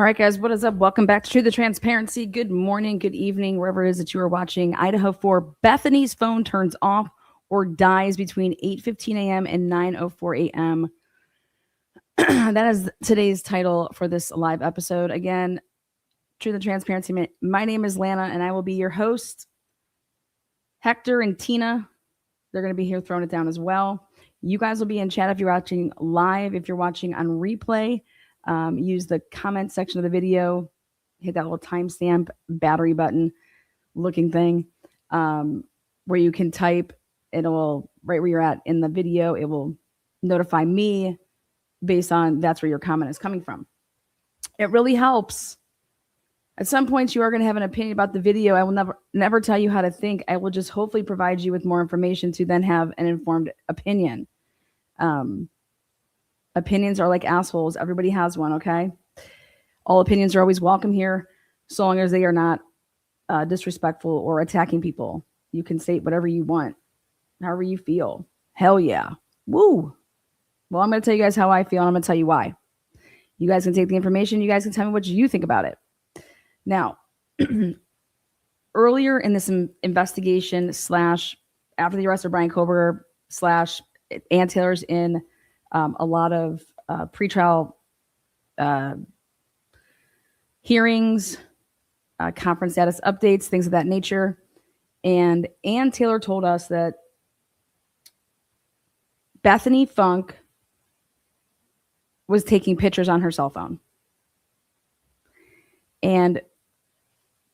All right, guys, what is up? Welcome back to the Transparency. Good morning, good evening, wherever it is that you are watching. Idaho4, Bethany's phone turns off or dies between 8:15 a.m. and 9:04 a.m. That is today's title for this live episode. Again, to the Transparency. My name is Lana, and I will be your host. Hector and Tina, they're going to be here throwing it down as well. You guys will be in chat if you're watching live. If you're watching on replay, use the comment section of the video, hit that little timestamp battery button looking thing where you can type. It'll right where you're at in the video. It will notify me based on that's where your comment is coming from. It really helps. At some points, you are going to have an opinion about the video. I will never tell you how to think. I will just hopefully provide you with more information to then have an informed opinion. Opinions are like assholes. Everybody has one, okay? All opinions are always welcome here, so long as they are not disrespectful or attacking people. You can state whatever you want, however you feel. Hell yeah. Woo. Well, I'm going to tell you guys how I feel, and I'm going to tell you why. You guys can take the information. You guys can tell me what you think about it. Now, earlier in this investigation / after the arrest of Brian Koberger / Ann Taylor's in a lot of pretrial hearings, conference status updates, things of that nature. And Ann Taylor told us that Bethany Funk was taking pictures on her cell phone. And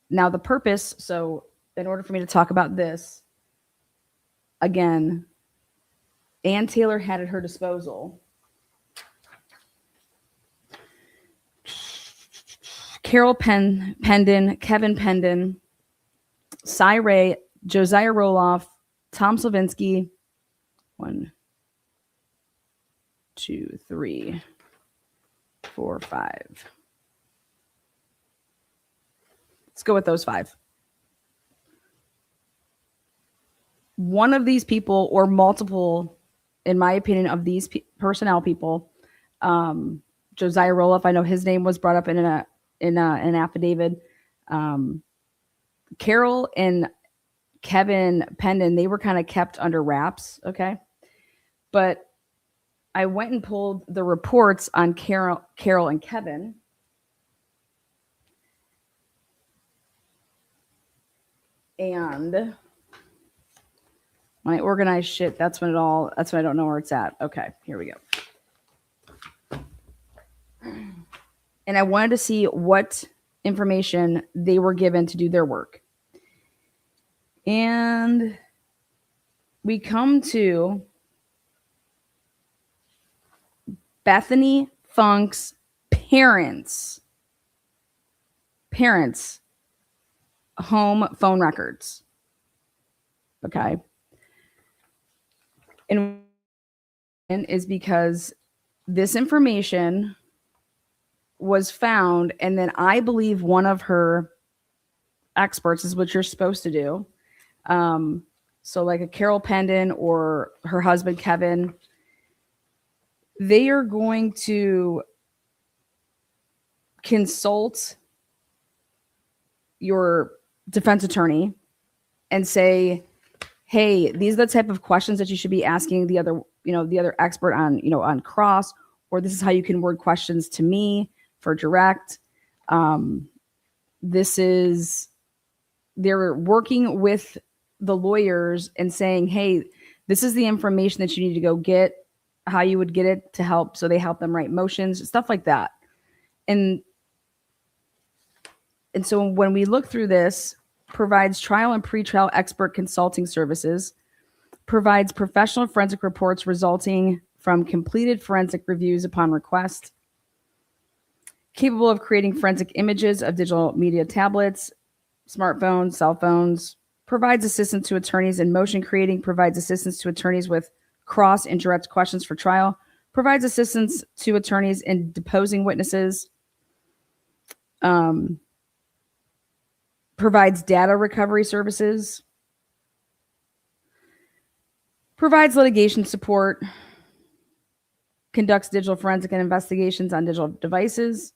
now the purpose, so in order for me to talk about this, again, Ann Taylor had at her disposal Carol Pendon, Kevin Pendon, Cy Ray, Josiah Roloff, Tom Slavinsky. 1, 2, 3, 4, 5. Let's go with those 5. One of these people, or multiple, in my opinion, of these personnel people, Josiah Roloff, I know his name was brought up in an affidavit. Carol and Kevin Pendon, they were kind of kept under wraps, okay? But I went and pulled the reports on Carol and Kevin. And when I organize shit, that's when I don't know where it's at. Okay, here we go. And I wanted to see what information they were given to do their work. And we come to Bethany Funk's parents' home phone records. Okay. And is because this information was found, and then I believe one of her experts is what you're supposed to do. So like a Carol Pendon or her husband, Kevin, they are going to consult your defense attorney and say, hey, these are the type of questions that you should be asking the other expert on cross, or this is how you can word questions to me for direct. They're working with the lawyers and saying, hey, this is the information that you need to go get, how you would get it to help. So they help them write motions, stuff like that. And so when we look through this, provides trial and pretrial expert consulting services, provides professional forensic reports resulting from completed forensic reviews upon request, capable of creating forensic images of digital media tablets, smartphones, cell phones, provides assistance to attorneys in motion creating, provides assistance to attorneys with cross and direct questions for trial, provides assistance to attorneys in deposing witnesses, provides data recovery services, provides litigation support, conducts digital forensic and investigations on digital devices,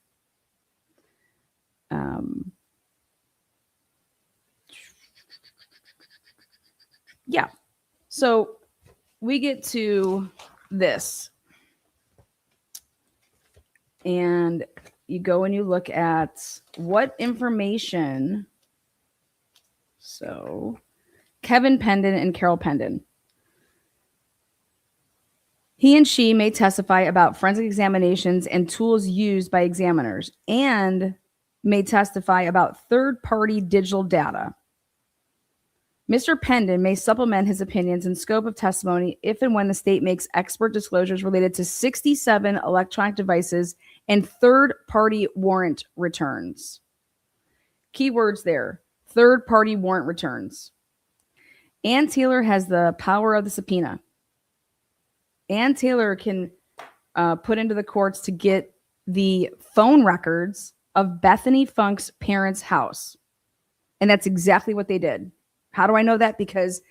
Yeah. So we get to this. And you go and you look at what information. So Kevin Pendon and Carol Pendon. He and she may testify about forensic examinations and tools used by examiners and may testify about third-party digital data. Mr. Pendon may supplement his opinions and scope of testimony if and when the state makes expert disclosures related to 67 electronic devices and third-party warrant returns. Keywords there, third-party warrant returns. Ann Taylor has the power of the subpoena. Ann Taylor can put into the courts to get the phone records of Bethany Funk's parents' house. And that's exactly what they did. How do I know that? Because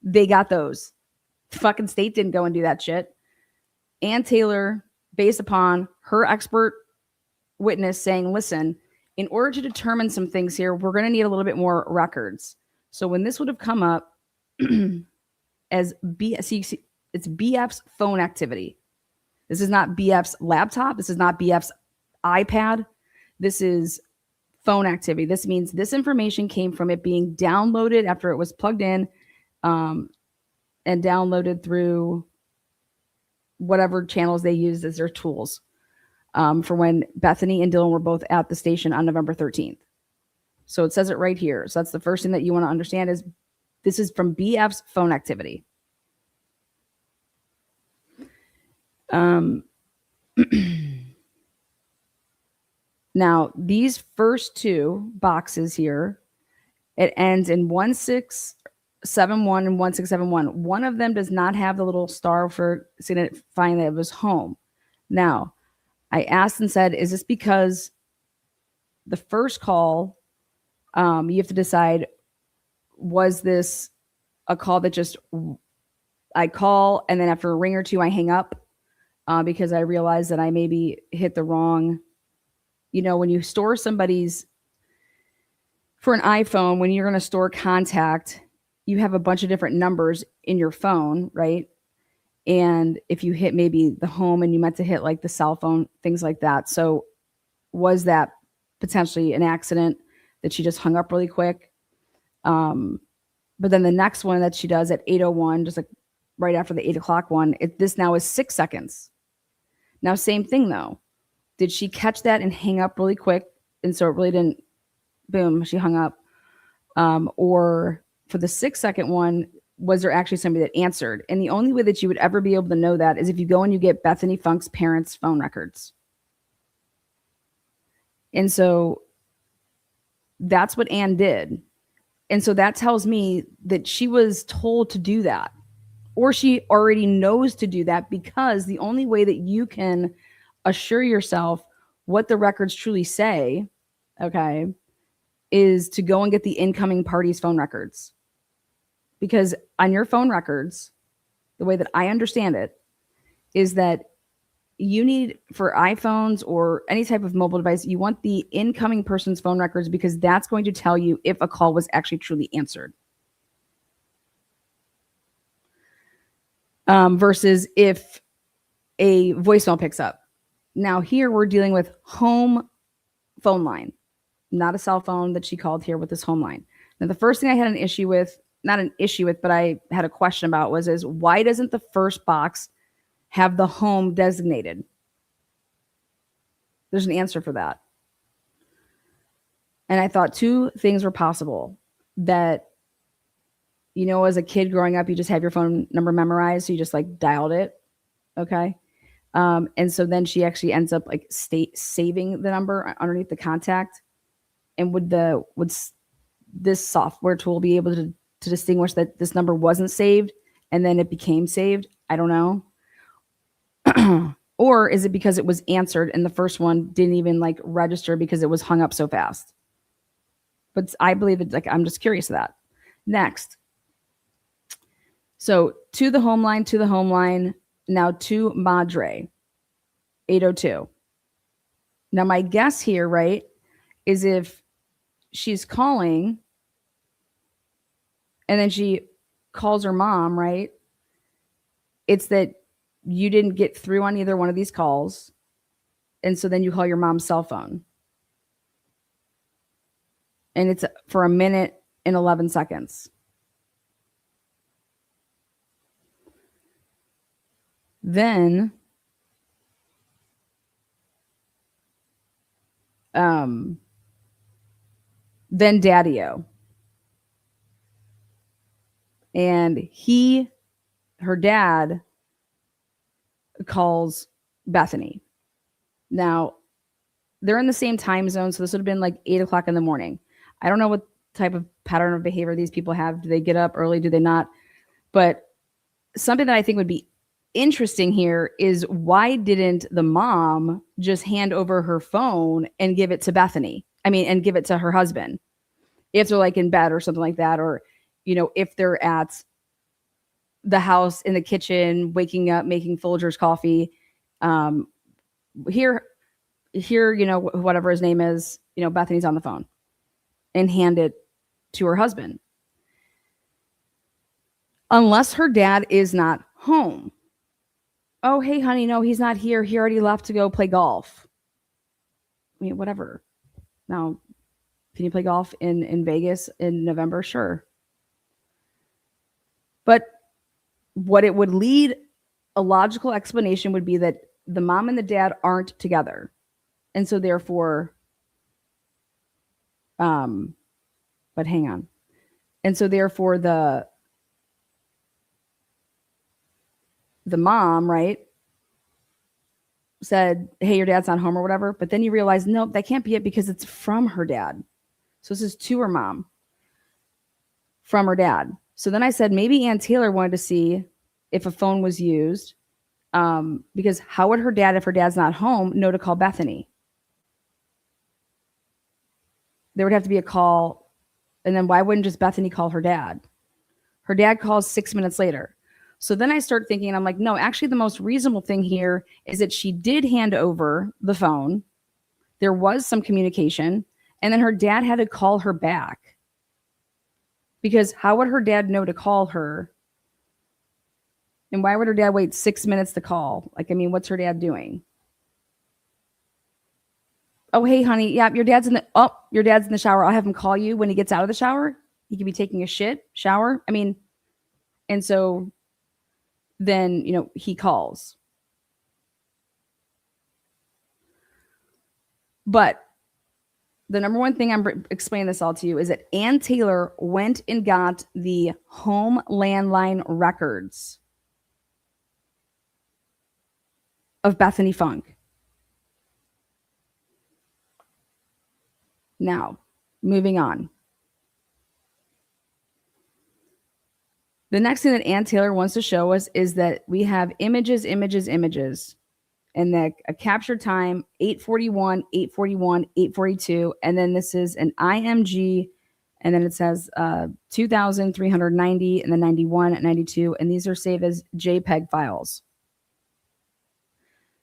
they got those. The fucking state didn't go and do that shit. Ann Taylor, based upon her expert witness saying, listen, in order to determine some things here, we're going to need a little bit more records. So when this would have come up as it's BF's phone activity. This is not BF's laptop. This is not BF's iPad. This is phone activity. This means this information came from it being downloaded after it was plugged in and downloaded through whatever channels they used as their tools for when Bethany and Dylan were both at the station on November 13th. So it says it right here. So that's the first thing that you want to understand is this is from BF's phone activity. Now, these first two boxes here, it ends in 1671 and 1671. One of them does not have the little star for signifying that it was home. Now, I asked and said, is this because the first call, you have to decide, was this a call that just I call and then after a ring or two, I hang up because I realized that I maybe hit the wrong. When you store somebody's, for an iPhone, when you're going to store contact, you have a bunch of different numbers in your phone, right? And if you hit maybe the home and you meant to hit like the cell phone, things like that. So was that potentially an accident that she just hung up really quick? But then the next one that she does at 8:01, just like right after the 8 o'clock one, this now is 6 seconds. Now, same thing though. Did she catch that and hang up really quick? And so it really didn't, boom, she hung up. Or for the 6 second one, was there actually somebody that answered? And the only way that you would ever be able to know that is if you go and you get Bethany Funk's parents' phone records. And so that's what Ann did. And so that tells me that she was told to do that. Or she already knows to do that, because the only way that you can assure yourself what the records truly say, okay, is to go and get the incoming party's phone records. Because on your phone records, the way that I understand it is that you need, for iPhones or any type of mobile device, you want the incoming person's phone records because that's going to tell you if a call was actually truly answered. Versus if a voicemail picks up. Now here we're dealing with home phone line, not a cell phone that she called here with this home line. Now the first thing I had an issue with, not an issue with, but I had a question about is why doesn't the first box have the home designated? There's an answer for that. And I thought two things were possible. That, as a kid growing up, you just have your phone number memorized. So you just like dialed it. Okay. And so then she actually ends up like saving the number underneath the contact. And would this software tool be able to distinguish that this number wasn't saved and then it became saved? I don't know. Or is it because it was answered and the first one didn't even like register because it was hung up so fast? But I believe it's like, I'm just curious of that. Next. So to the home line, now to Madre, 802. Now my guess here, right, is if she's calling and then she calls her mom, right? It's that you didn't get through on either one of these calls. And so then you call your mom's cell phone. And it's for 1 minute and 11 seconds. Then Daddy-O. And her dad calls Bethany. Now, they're in the same time zone, so this would have been like 8 o'clock in the morning. I don't know what type of pattern of behavior these people have. Do they get up early? Do they not? But something that I think would be interesting here is why didn't the mom just hand over her phone and give it to Bethany? And give it to her husband if they're like in bed or something like that, or if they're at the house in the kitchen, waking up, making Folgers coffee. Here, whatever his name is, Bethany's on the phone and hand it to her husband. Unless her dad is not home. Oh, hey, honey, no, he's not here. He already left to go play golf. Whatever. Now, can you play golf in Vegas in November? Sure. But what it would lead, a logical explanation would be that the mom and the dad aren't together. And so therefore, but hang on. And so therefore the mom, right, said, hey, your dad's not home or whatever. But then you realize, nope, that can't be it because it's from her dad. So this is to her mom from her dad. So then I said, maybe Ann Taylor wanted to see if a phone was used, because how would her dad, if her dad's not home, know to call Bethany? There would have to be a call. And then why wouldn't just Bethany call her dad? Her dad calls 6 minutes later. So then I start thinking, and I'm like, no, actually the most reasonable thing here is that she did hand over the phone. There was some communication, and then her dad had to call her back. Because how would her dad know to call her? And why would her dad wait 6 minutes to call? What's her dad doing? Oh, hey, honey. Yeah, your dad's in the shower. I'll have him call you when he gets out of the shower. He could be taking a shower. And so then, he calls. But the number one thing I'm explaining this all to you is that Ann Taylor went and got the home landline records of Bethany Funk. Now, moving on. The next thing that Ann Taylor wants to show us is that we have images, and the capture time 8:41, 8:41, 8:42, and then this is an IMG, and then it says 2,390, and then 91, 92, and these are saved as JPEG files.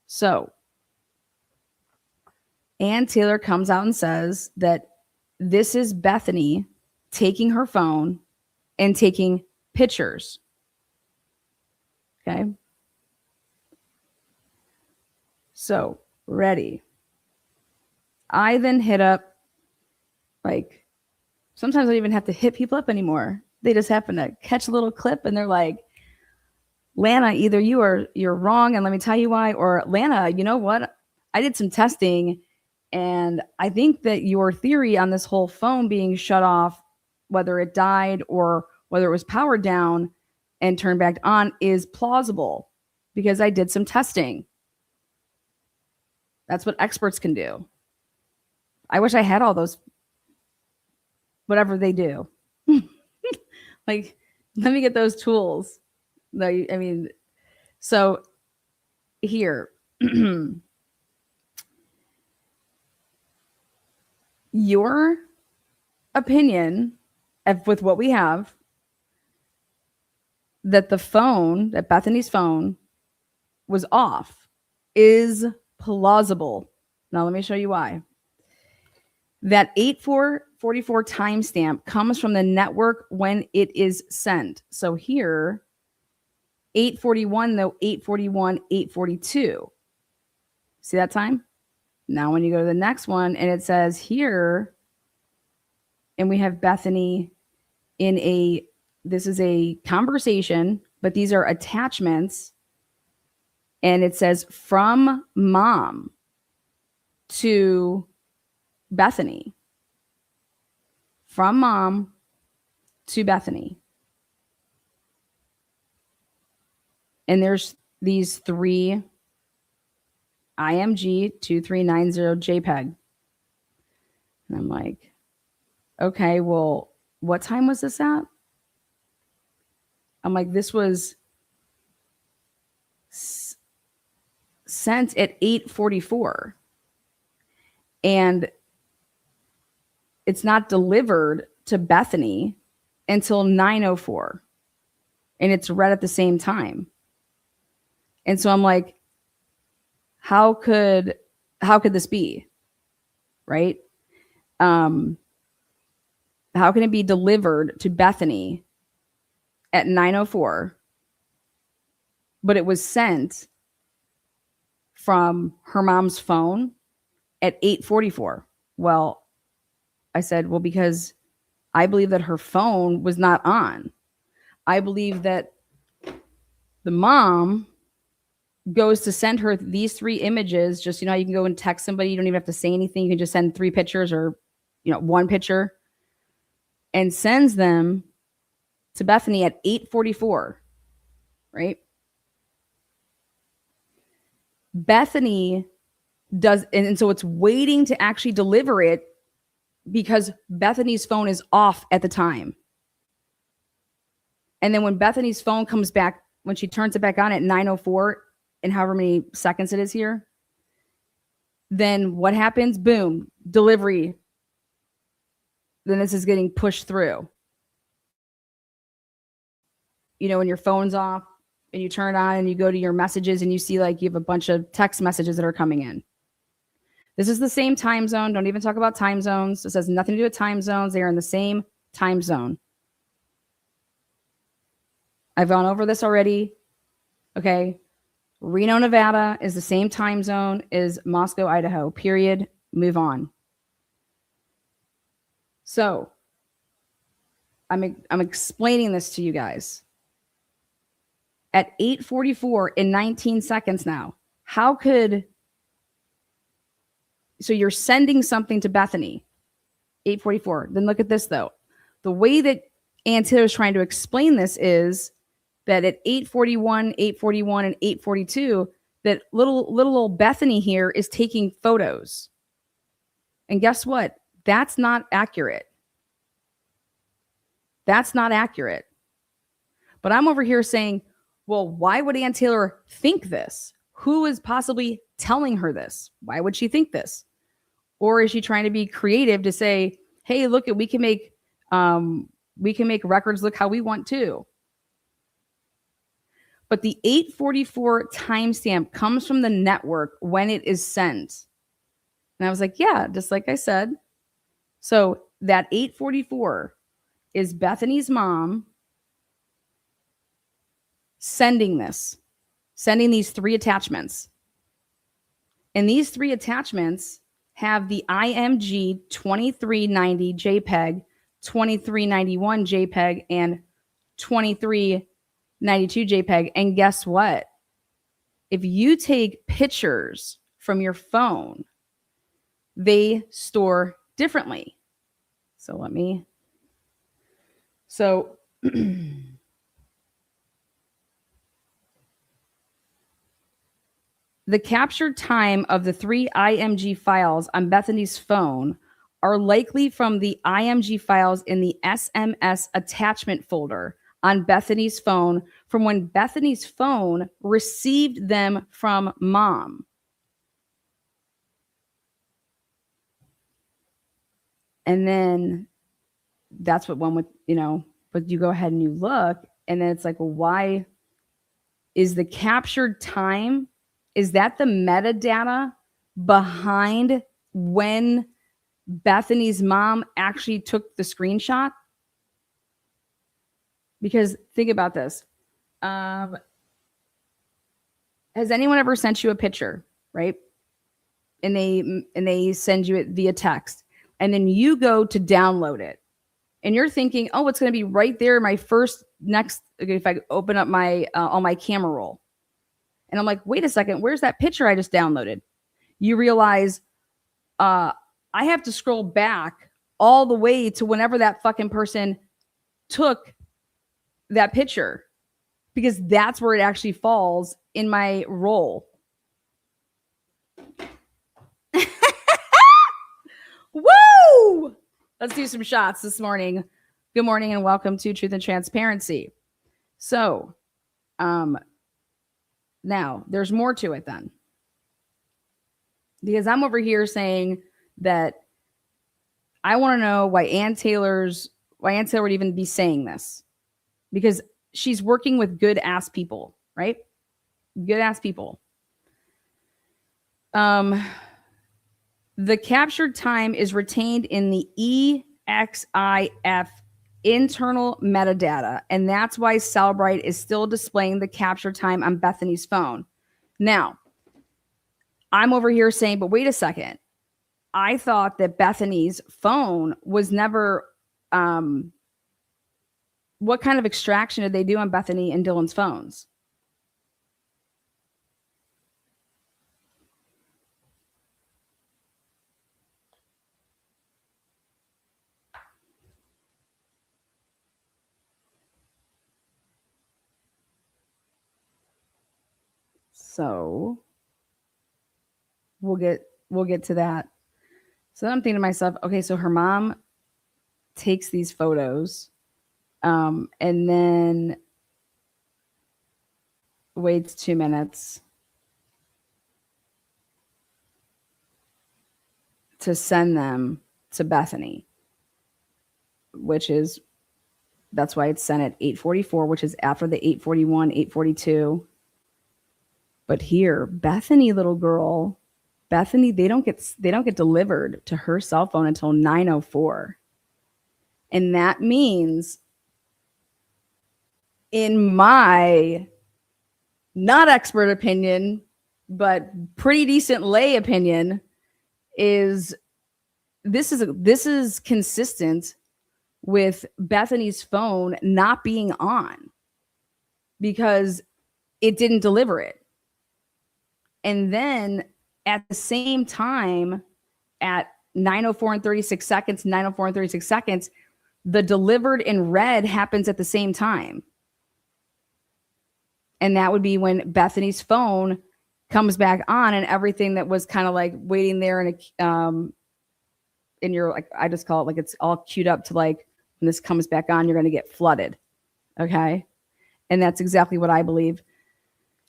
So Ann Taylor comes out and says that this is Bethany taking her phone and taking pictures. Okay. So, ready. I then hit up, sometimes I don't even have to hit people up anymore. They just happen to catch a little clip and they're like, Lana, either you're wrong and let me tell you why, or Lana, you know what? I did some testing and I think that your theory on this whole phone being shut off, whether it died or whether it was powered down and turned back on, is plausible because I did some testing. That's what experts can do. I wish I had all those, whatever they do. Let me get those tools. So here, your opinion with what we have, that that Bethany's phone was off, is plausible. Now let me show you why. That 8444 timestamp comes from the network when it is sent. So here, 841, though, 841, 842. See that time? Now when you go to the next one and it says here, and we have Bethany this is a conversation, but these are attachments. And it says from mom to Bethany. From mom to Bethany. And there's these 3 IMG 2390 JPEG. And I'm like, okay, well, what time was this at? I'm like, this was sent at 8:44. And it's not delivered to Bethany until 9:04. And it's read at the same time. And so I'm like, how could this be? Right? How can it be delivered to Bethany at 9:04, but it was sent from her mom's phone at 8:44? Well, I said, well, because I believe that her phone was not on. I believe that the mom goes to send her these 3 images. Just, you know, you can go and text somebody. You don't even have to say anything. You can just send 3 pictures or, 1 picture, and sends them to Bethany at 8:44, right? Bethany does, and so it's waiting to actually deliver it because Bethany's phone is off at the time. And then when Bethany's phone comes back, when she turns it back on at 9:04 and however many seconds it is here, then what happens? Boom, delivery. Then this is getting pushed through. When your phone's off and you turn it on and you go to your messages and you see like you have a bunch of text messages that are coming in. This is the same time zone. Don't even talk about time zones. This has nothing to do with time zones. They are in the same time zone. I've gone over this already. Okay. Reno, Nevada is the same time zone as Moscow, Idaho. Period. Move on. So I'm explaining this to you guys. At 8:44 in 19 seconds now, so you're sending something to Bethany, 8:44. Then look at this though. The way that Ann Taylor is trying to explain this is that at 8:41, 8:41, and 8:42, that little old Bethany here is taking photos. And guess what? That's not accurate. That's not accurate. But I'm over here saying, well, why would Ann Taylor think this? Who is possibly telling her this? Why would she think this? Or is she trying to be creative to say, hey, look, we can make records look how we want to? But the 8:44 timestamp comes from the network when it is sent. And I was like, yeah, just like I said. So that 8:44 is Bethany's mom sending these 3 attachments. And these 3 attachments have the IMG 2390 JPEG, 2391 JPEG, and 2392 JPEG. And guess what? If you take pictures from your phone, they store differently. The captured time of the 3 IMG files on Bethany's phone are likely from the IMG files in the SMS attachment folder on Bethany's phone from when Bethany's phone received them from mom. And then that's what one would, but you go ahead and you look, and then it's like, well, why is the captured time? Is that the metadata behind when Bethany's mom actually took the screenshot? Because think about this. Has anyone ever sent you a picture, right? And they send you it via text, and then you go to download it, and you're thinking, oh, it's going to be right there in my first next. If I open up my on my camera roll, and I'm like, wait a second, where's that picture I just downloaded? You realize, I have to scroll back all the way to whenever that fucking person took that picture, because that's where it actually falls in my roll. Woo! Let's do some shots this morning. Good morning and welcome to Truth and Transparency. So, now there's more to it then. Because I'm over here saying that I want to know why Ann Taylor would even be saying this. Because she's working with good ass people, right? Good ass people. The captured time is retained in the EXIF internal metadata, and that's why Cellbrite is still displaying the capture time on Bethany's phone. Now, I'm over here saying, but wait a second. I thought that Bethany's phone was never, what kind of extraction did they do on Bethany and Dylan's phones? So we'll get to that. So then I'm thinking to myself, okay, so her mom takes these photos, and then waits 2 minutes to send them to Bethany, that's why it's sent at 8:44, which is after the 8:41, 8:42. But here, Bethany, little girl, Bethany, they don't get delivered to her cell phone until 9:04. And that means, in my not expert opinion, but pretty decent lay opinion, is this is consistent with Bethany's phone not being on because it didn't deliver it. And then at the same time, at 9:04 and 36 seconds, 9:04 and 36 seconds, the delivered in red happens at the same time. And that would be when Bethany's phone comes back on, and everything that was kind of like waiting there in your, like, I just call it like it's all queued up to, like, when this comes back on, you're going to get flooded. Okay. And that's exactly what I believe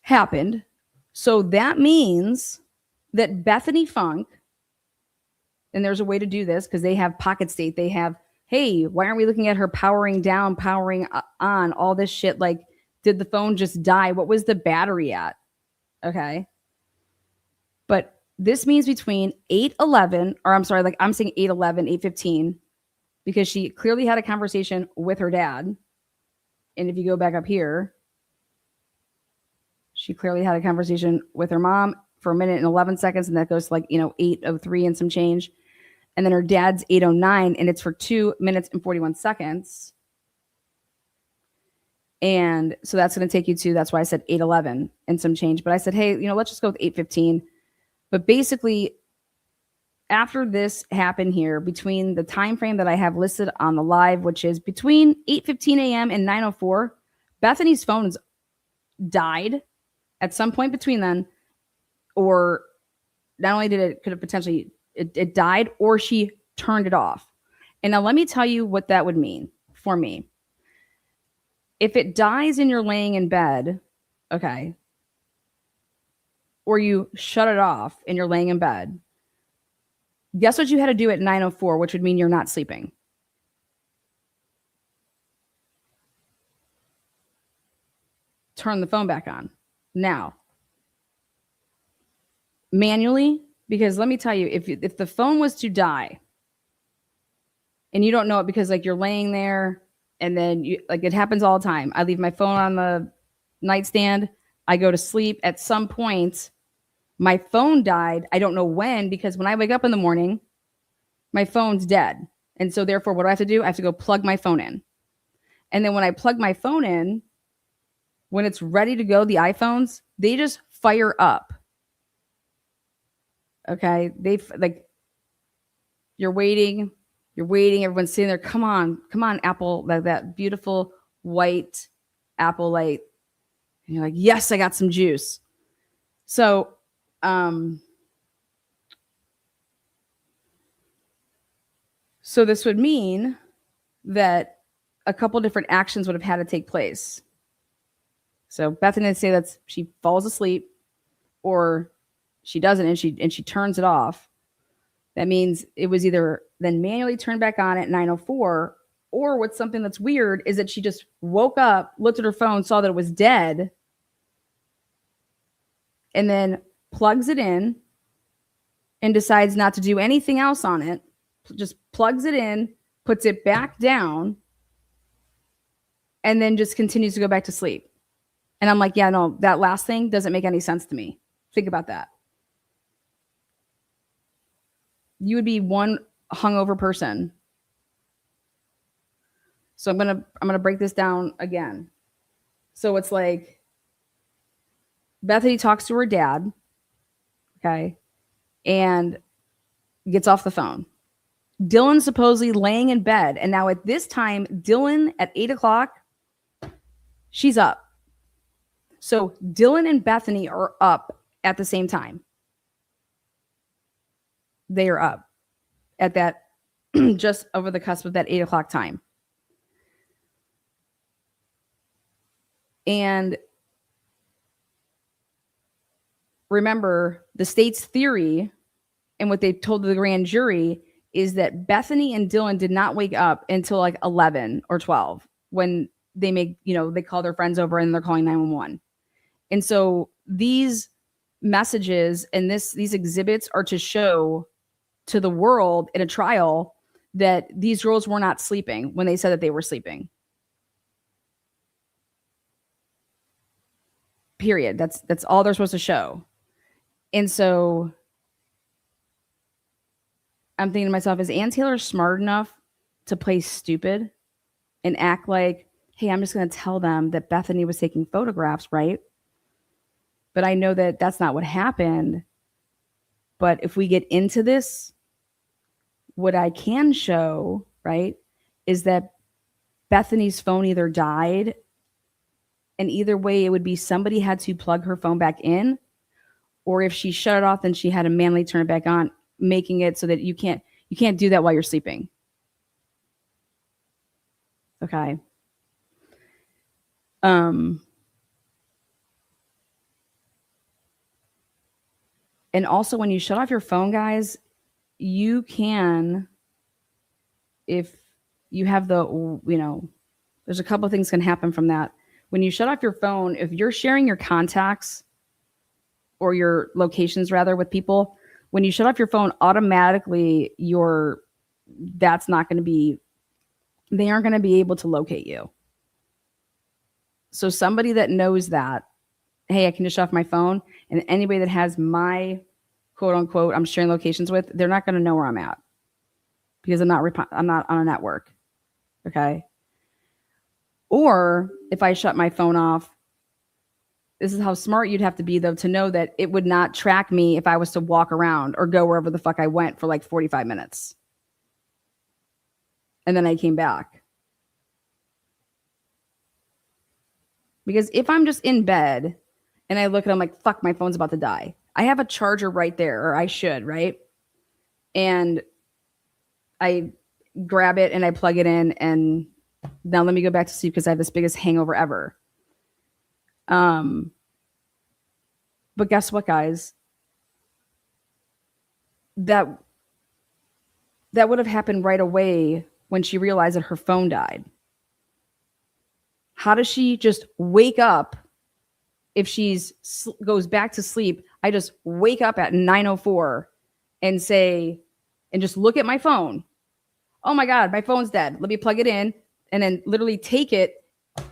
happened. So that means that Bethany Funk, and there's a way to do this because they have pocket state. They have, hey, why aren't we looking at her powering down, powering on, all this shit? Like, did the phone just die? What was the battery at? Okay. But this means between 8:11, or I'm sorry, like I'm saying 8:11, 8:15, because she clearly had a conversation with her dad. And if you go back up here, she clearly had a conversation with her mom for 1 minute and 11 seconds. And that goes to, like, 8:03 and some change. And then her dad's 8:09, and it's for 2 minutes and 41 seconds. And so that's going to take you to, that's why I said 8:11 and some change. But I said, hey, let's just go with 8:15. But basically, after this happened here, between the time frame that I have listed on the live, which is between 8:15 a.m. and 9:04, Bethany's phone's died at some point between then, or not only could it potentially, it died, or she turned it off. And now let me tell you what that would mean for me. If it dies and you're laying in bed, okay, or you shut it off and you're laying in bed, guess what you had to do at 9:04, which would mean you're not sleeping? Turn the phone back on. Now, manually, because let me tell you, if the phone was to die, and you don't know it because like you're laying there and then you like it happens all the time. I leave my phone on the nightstand. I go to sleep. At some point, my phone died. I don't know when because when I wake up in the morning, my phone's dead. And so therefore, what do I have to do? I have to go plug my phone in. And then when I plug my phone in, when it's ready to go, the iPhones, they just fire up. Okay. They like, you're waiting, everyone's sitting there. Come on, Apple, that beautiful white Apple light. And you're like, yes, I got some juice. So, so this would mean that a couple different actions would have had to take place. So Bethany would say that she falls asleep or she doesn't and she turns it off. That means it was either then manually turned back on at 9:04, or what's something that's weird is that she just woke up, looked at her phone, saw that it was dead, and then plugs it in and decides not to do anything else on it. Just plugs it in, puts it back down, and then just continues to go back to sleep. And I'm like, yeah, no, that last thing doesn't make any sense to me. Think about that. You would be one hungover person. So I'm gonna break this down again. So it's like Bethany talks to her dad, okay, and gets off the phone. Dylan's supposedly laying in bed, and now at this time, Dylan at 8:00, she's up. So Dylan and Bethany are up at the same time. They are up at that just over the cusp of that 8:00 time. And remember, the state's theory and what they told the grand jury is that Bethany and Dylan did not wake up until like 11 or 12 when they make, they call their friends over and they're calling 911. And so these messages and these exhibits are to show to the world in a trial that these girls were not sleeping when they said that they were sleeping. Period. That's all they're supposed to show. And so I'm thinking to myself, is Ann Taylor smart enough to play stupid and act like, hey, I'm just going to tell them that Bethany was taking photographs, right? But I know that that's not what happened. But if we get into this, what I can show, right, is that Bethany's phone either died, and either way, it would be somebody had to plug her phone back in, or if she shut it off, then she had to manually turn it back on, making it so that you can't do that while you're sleeping. Okay. And also when you shut off your phone, guys, you can, if you have there's a couple of things can happen from that. When you shut off your phone, if you're sharing your contacts or your locations rather with people, when you shut off your phone, automatically they aren't going to be able to locate you. So somebody that knows that, hey, I can just shut off my phone, and anybody that has my quote unquote I'm sharing locations with, they're not going to know where I'm at because I'm not on a network. Okay. Or if I shut my phone off, this is how smart you'd have to be, though, to know that it would not track me if I was to walk around or go wherever the fuck I went for like 45 minutes. And then I came back. Because if I'm just in bed and I look and I'm like, fuck, my phone's about to die. I have a charger right there, or I should, right? And I grab it and I plug it in, and now let me go back to sleep because I have this biggest hangover ever. But guess what, guys? That would have happened right away when she realized that her phone died. How does she just wake up if goes back to sleep? I just wake up at 9:04 and say, and just look at my phone. oh my God, my phone's dead. Let me plug it in, and then literally take it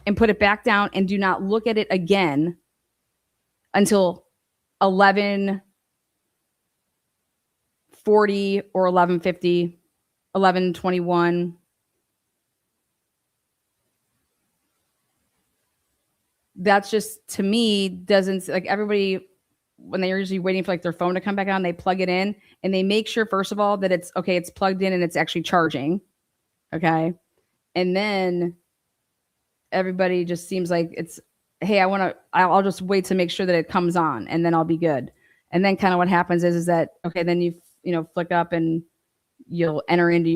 and put it back down and do not look at it again until 11:40 or 11:50, 11:21. That's just, to me, doesn't, like, everybody, when they're usually waiting for like their phone to come back on, they plug it in and they make sure, first of all, that it's okay, it's plugged in and it's actually charging. Okay. And then everybody just seems like it's, hey, I'll just wait to make sure that it comes on and then I'll be good. And then kind of what happens is that, okay, then you flick up and you'll enter into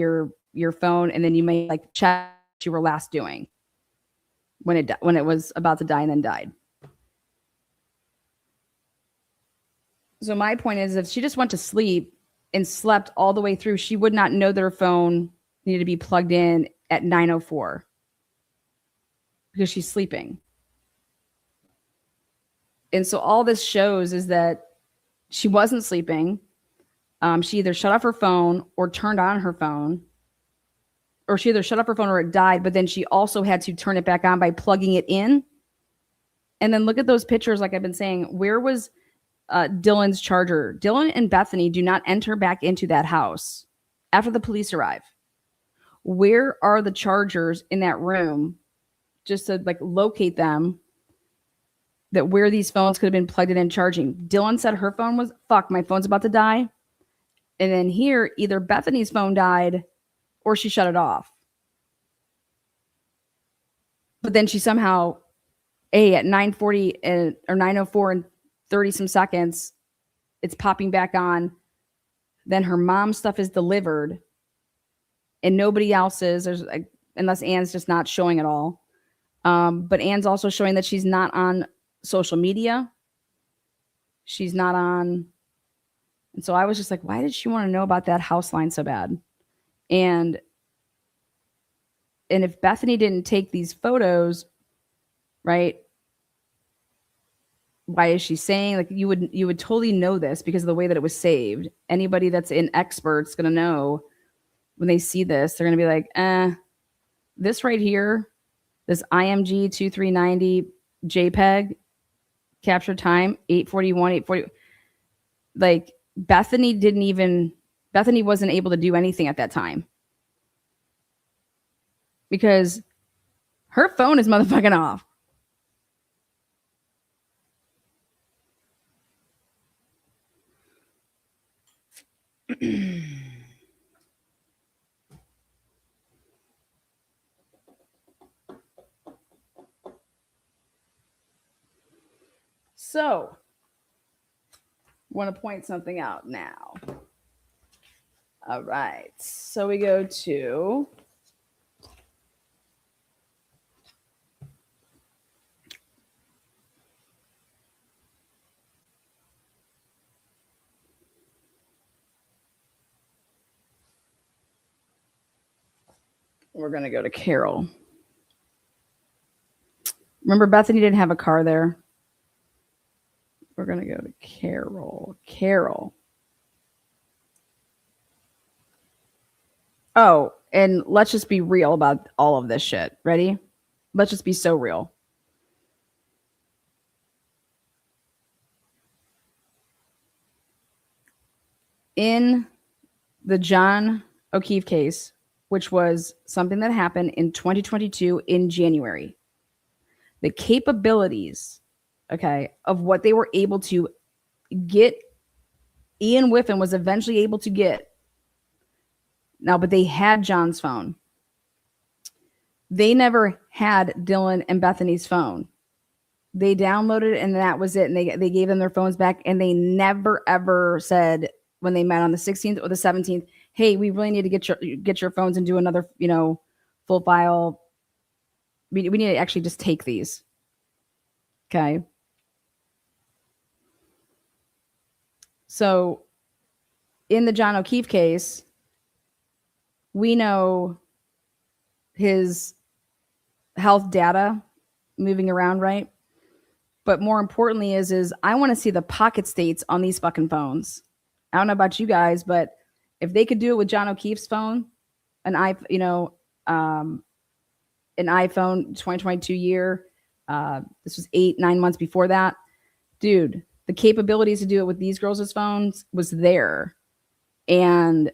your phone, and then you may like check what you were last doing when it was about to die and then died. So my point is, if she just went to sleep and slept all the way through, she would not know that her phone needed to be plugged in at 9:04 because she's sleeping. And so all this shows is that she wasn't sleeping. She either shut off her phone or turned on her phone, or she either shut off her phone or it died, but then she also had to turn it back on by plugging it in. And then look at those pictures, like I've been saying. Where was Dylan's charger? Dylan and Bethany do not enter back into that house after the police arrive. Where are the chargers in that room, just to like locate them, that where these phones could have been plugged in and charging? Dylan said her phone was, fuck, my phone's about to die. And then here, either Bethany's phone died or she shut it off. But then she somehow, at 9:40 or 9:04 and 30 some seconds, it's popping back on. Then her mom's stuff is delivered and nobody else's. Unless Anne's just not showing at all. But Anne's also showing that she's not on social media. She's not on. And so I was just like, why did she want to know about that house line so bad? And if Bethany didn't take these photos, right? Why is she saying, like, you would totally know this because of the way that it was saved. Anybody that's an expert's going to know when they see this, they're going to be like, this right here, this IMG 2390 JPEG capture time, 8:41, 8:40. Like, Bethany wasn't able to do anything at that time because her phone is motherfucking off. So, want to point something out now. All right. So we go to we're going to go to Carol. Remember, Bethany didn't have a car there. We're going to go to Carol. Carol. Oh, and let's just be real about all of this shit. Ready? Let's just be so real. In the John O'Keefe case, which was something that happened in 2022 in January, the capabilities, okay, of what they were able to get, Ian Whiffen was eventually able to get. Now, but they had John's phone. They never had Dylan and Bethany's phone. They downloaded it and that was it. And they gave them their phones back, and they never ever said when they met on the 16th or the 17th, hey, we really need to get your phones and do another, full file. We need to actually just take these. Okay. So in the John O'Keefe case, we know his health data moving around, right? But more importantly is I want to see the pocket states on these fucking phones. I don't know about you guys, but if they could do it with John O'Keefe's phone, an an iPhone 2022 year. This was 8-9 months before that. Dude, the capabilities to do it with these girls' phones was there. And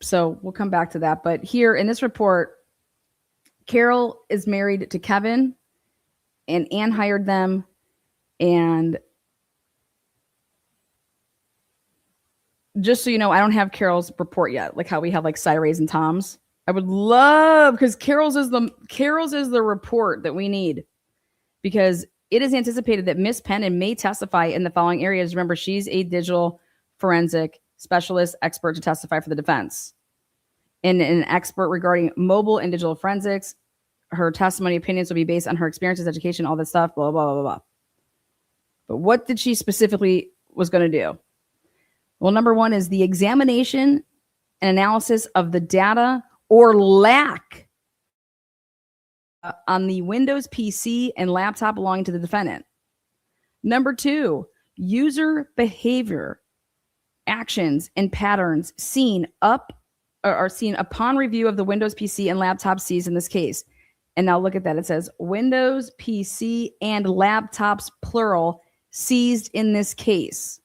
so we'll come back to that. But here in this report, Carol is married to Kevin, and Ann hired them. And just so you know, I don't have Carol's report yet, like how we have like Cyray's and Tom's. I would love, because Carol's is the report that we need, because it is anticipated that Miss Pennon may testify in the following areas. Remember, she's a digital forensic specialist expert to testify for the defense, and an expert regarding mobile and digital forensics. Her testimony opinions will be based on her experiences, education, all this stuff, blah, blah, blah, blah. But what did she specifically was going to do? Well, number one is the examination and analysis of the data or lack on the Windows PC and laptop belonging to the defendant. Number two, user behavior, actions, and patterns seen upon review of the Windows PC and laptop seized in this case. And now look at that. It says Windows PC and laptops, plural, seized in this case.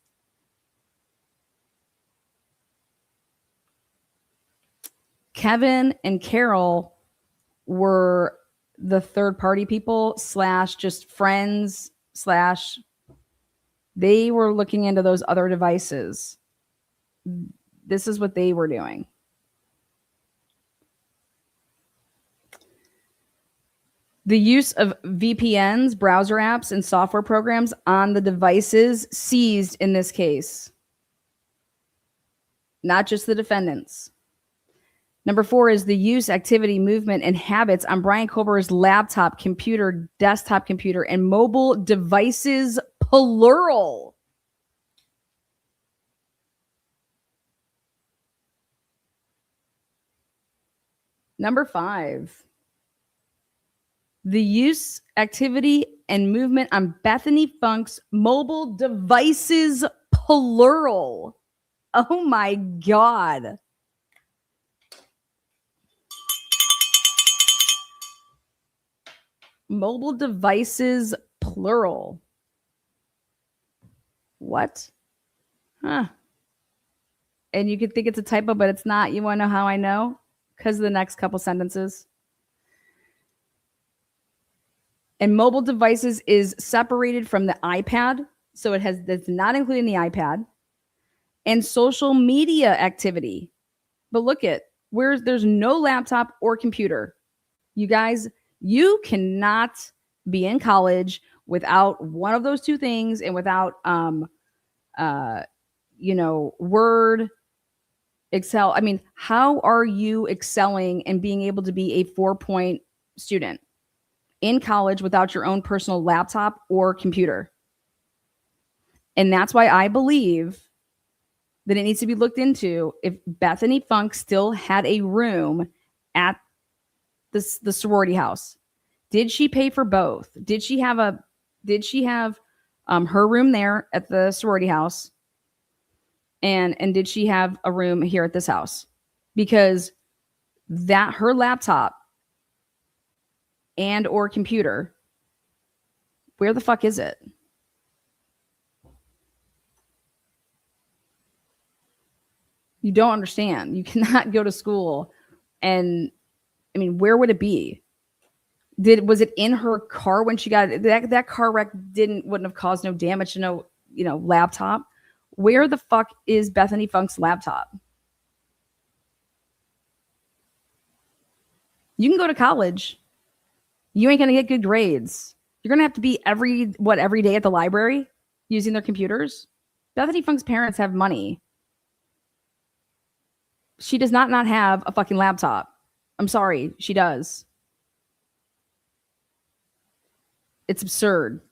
Kevin and Carol were the third party people / just friends / they were looking into those other devices. This is what they were doing. The use of VPNs, browser apps, and software programs on the devices seized in this case. Not just the defendants. Number four is the use, activity, movement, and habits on Brian Kober's laptop, computer, desktop computer, and mobile devices, plural. Number five, the use, activity, and movement on Bethany Funk's mobile devices, plural. Oh my God. Mobile devices, plural. What? Huh. And you could think it's a typo, but it's not. You want to know how I know? Because of the next couple sentences. And mobile devices is separated from the iPad. So that's not including the iPad. And social media activity. But look at where there's no laptop or computer. You guys, you cannot be in college without one of those two things, and without Word, Excel. I mean, how are you excelling and being able to be a 4-point student in college without your own personal laptop or computer? And that's why I believe that it needs to be looked into if Bethany Funk still had a room at the sorority house. Did she pay for both? Did she have her room there at the sorority house? And did she have a room here at this house? Because that her laptop and or computer, where the fuck is it? You don't understand. You cannot go to school. And I mean, where would it be? Was it in her car when she got that car wreck? Wouldn't have caused no damage to no, laptop. Where the fuck is Bethany Funk's laptop? You can go to college. You ain't gonna get good grades. You're gonna have to be every day at the library using their computers. Bethany Funk's parents have money. She does not have a fucking laptop. I'm sorry, she does. It's absurd.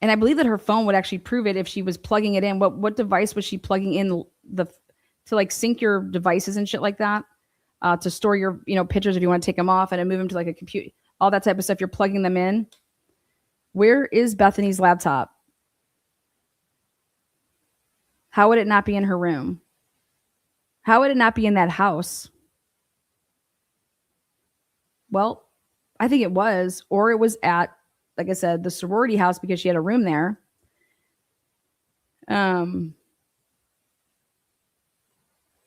And I believe that her phone would actually prove it if she was plugging it in. What device was she plugging in to like sync your devices and shit like that? To store your pictures if you want to take them off and then move them to like a computer, all that type of stuff. You're plugging them in. Where is Bethany's laptop? How would it not be in her room? How would it not be in that house? Well, I think it was, or it was at, like I said, the sorority house because she had a room there.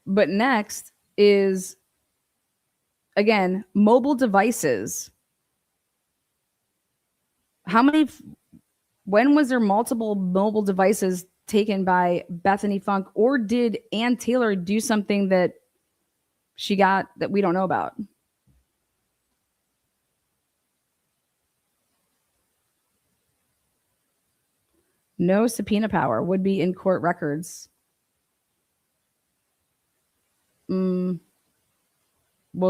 But next is, again, mobile devices. When was there multiple mobile devices taken by Bethany Funk, or did Ann Taylor do something that she got that we don't know about? No subpoena power would be in court records. We'll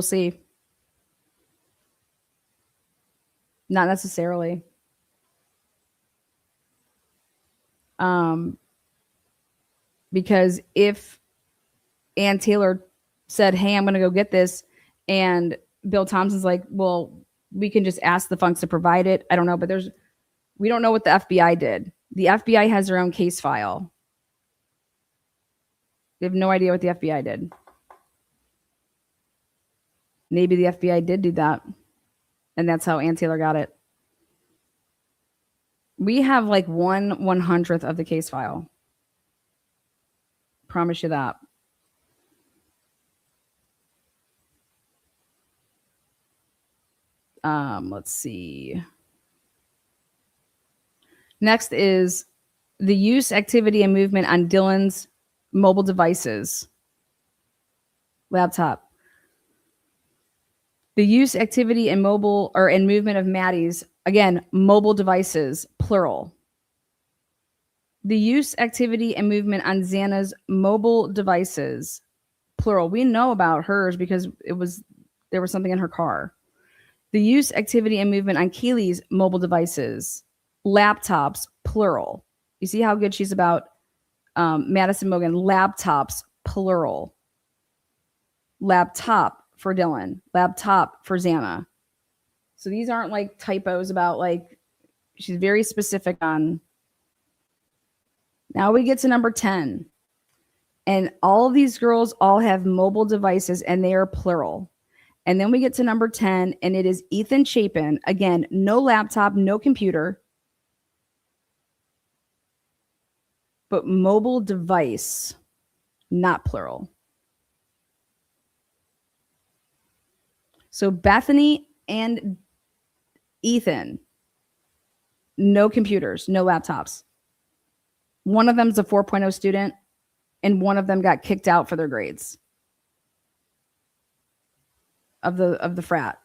see. Not necessarily. Because if Ann Taylor said, hey, I'm going to go get this, and Bill Thompson's like, well, we can just ask the Funks to provide it. I don't know, but we don't know what the FBI did. The FBI has their own case file. We have no idea what the FBI did. Maybe the FBI did do that, and that's how Ann Taylor got it. We have like 1/100th of the case file. Promise you that. Let's see. Next is the use, activity, and movement on Dylan's mobile devices. Laptop. The use, activity, and movement of Maddie's, again, mobile devices, plural. The use, activity, and movement on Xana's mobile devices, plural. We know about hers because there was something in her car. The use, activity, and movement on Keely's mobile devices, laptops, plural. You see how good she's about Madison Mogan, laptops, plural. Laptop for Dylan, laptop for Xana. So these aren't like typos about like, she's very specific on. Now we get to number 10. And all of these girls all have mobile devices and they are plural. And then we get to number 10 and it is Ethan Chapin. Again, no laptop, no computer, but mobile device, not plural. So Bethany and Ethan, no computers, no laptops. One of them's a 4.0 student and one of them got kicked out for their grades of the frat.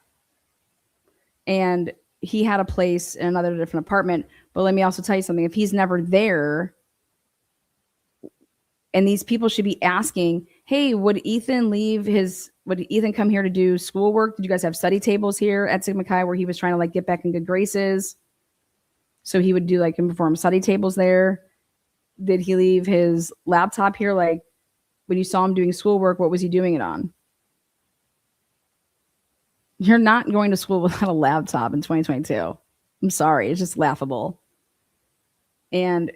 And he had a place in another different apartment. But let me also tell you something. If he's never there, and these people should be asking, hey, would Ethan come here to do schoolwork? Did you guys have study tables here at Sigma Chi where he was trying to like get back in good graces? So he would do like and perform study tables there. Did he leave his laptop here? Like when you saw him doing schoolwork, what was he doing it on? You're not going to school without a laptop in 2022. I'm sorry. It's just laughable. And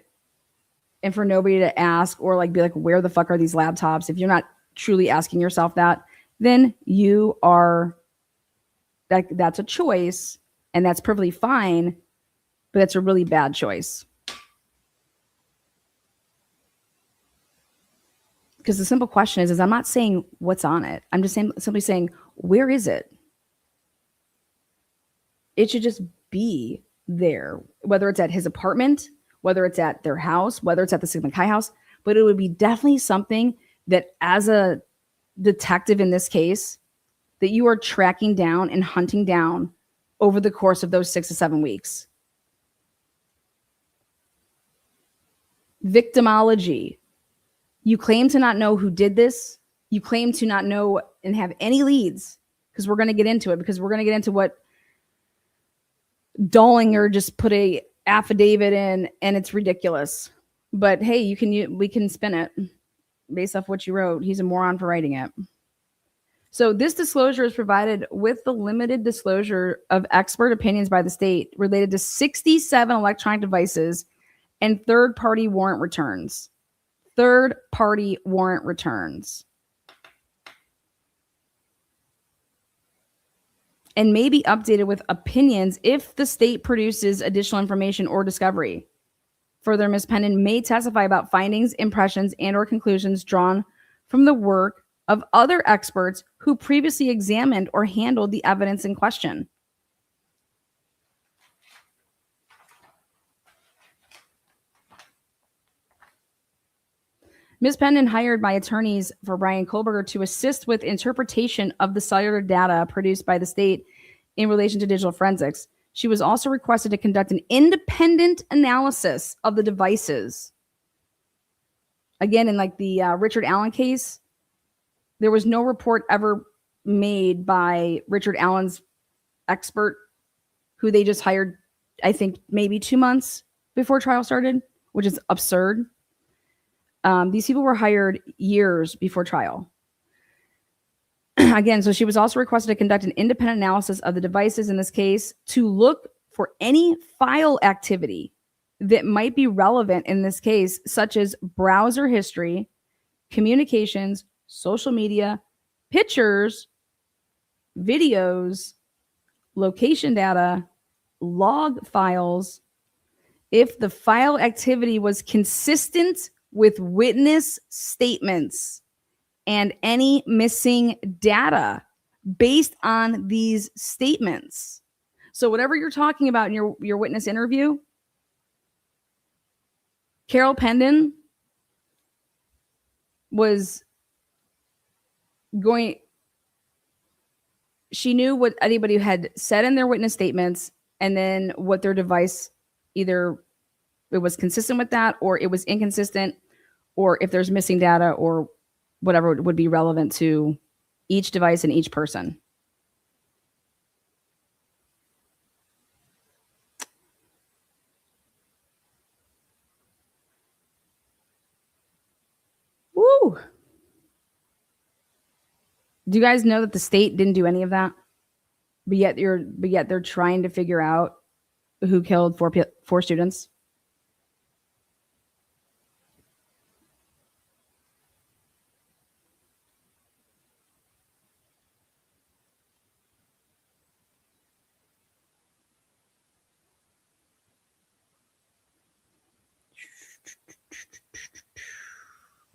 for nobody to ask or like be like, where the fuck are these laptops? If you're not truly asking yourself that, then you are that's a choice and that's perfectly fine, but that's a really bad choice. Because the simple question is I'm not saying what's on it. I'm just simply saying, where is it? It should just be there, whether it's at his apartment, whether it's at their house, whether it's at the Sigma Chi house, but it would be definitely something that as a detective in this case, that you are tracking down and hunting down over the course of those 6 to 7 weeks. Victimology. You claim to not know who did this. You claim to not know and have any leads, because we're going to get into it, because we're going to get into what Dollinger just put a affidavit in, and it's ridiculous. But hey, we can spin it based off what you wrote. He's a moron for writing it. So this disclosure is provided with the limited disclosure of expert opinions by the state related to 67 electronic devices and third-party warrant returns. third-party warrant returns. And may be updated with opinions if the state produces additional information or discovery. Further, Ms. Pendon may testify about findings, impressions, and or conclusions drawn from the work of other experts who previously examined or handled the evidence in question. Ms. Pendon hired my attorneys for Brian Kohlberger to assist with interpretation of the cellular data produced by the state in relation to digital forensics. She was also requested to conduct an independent analysis of the devices. Again, in like the Richard Allen case, there was no report ever made by Richard Allen's expert, who they just hired, I think, maybe 2 months before trial started, which is absurd. These people were hired years before trial. Again, so she was also requested to conduct an independent analysis of the devices in this case to look for any file activity that might be relevant in this case, such as browser history, communications, social media, pictures, videos, location data, log files, if the file activity was consistent with witness statements and any missing data based on these statements. So whatever you're talking about in your witness interview, Carol Pendon was going, she knew what anybody had said in their witness statements and then what their device, either it was consistent with that or it was inconsistent, or if there's missing data or whatever would be relevant to each device and each person. Woo! Do you guys know that the state didn't do any of that? But yet they're trying to figure out who killed four students.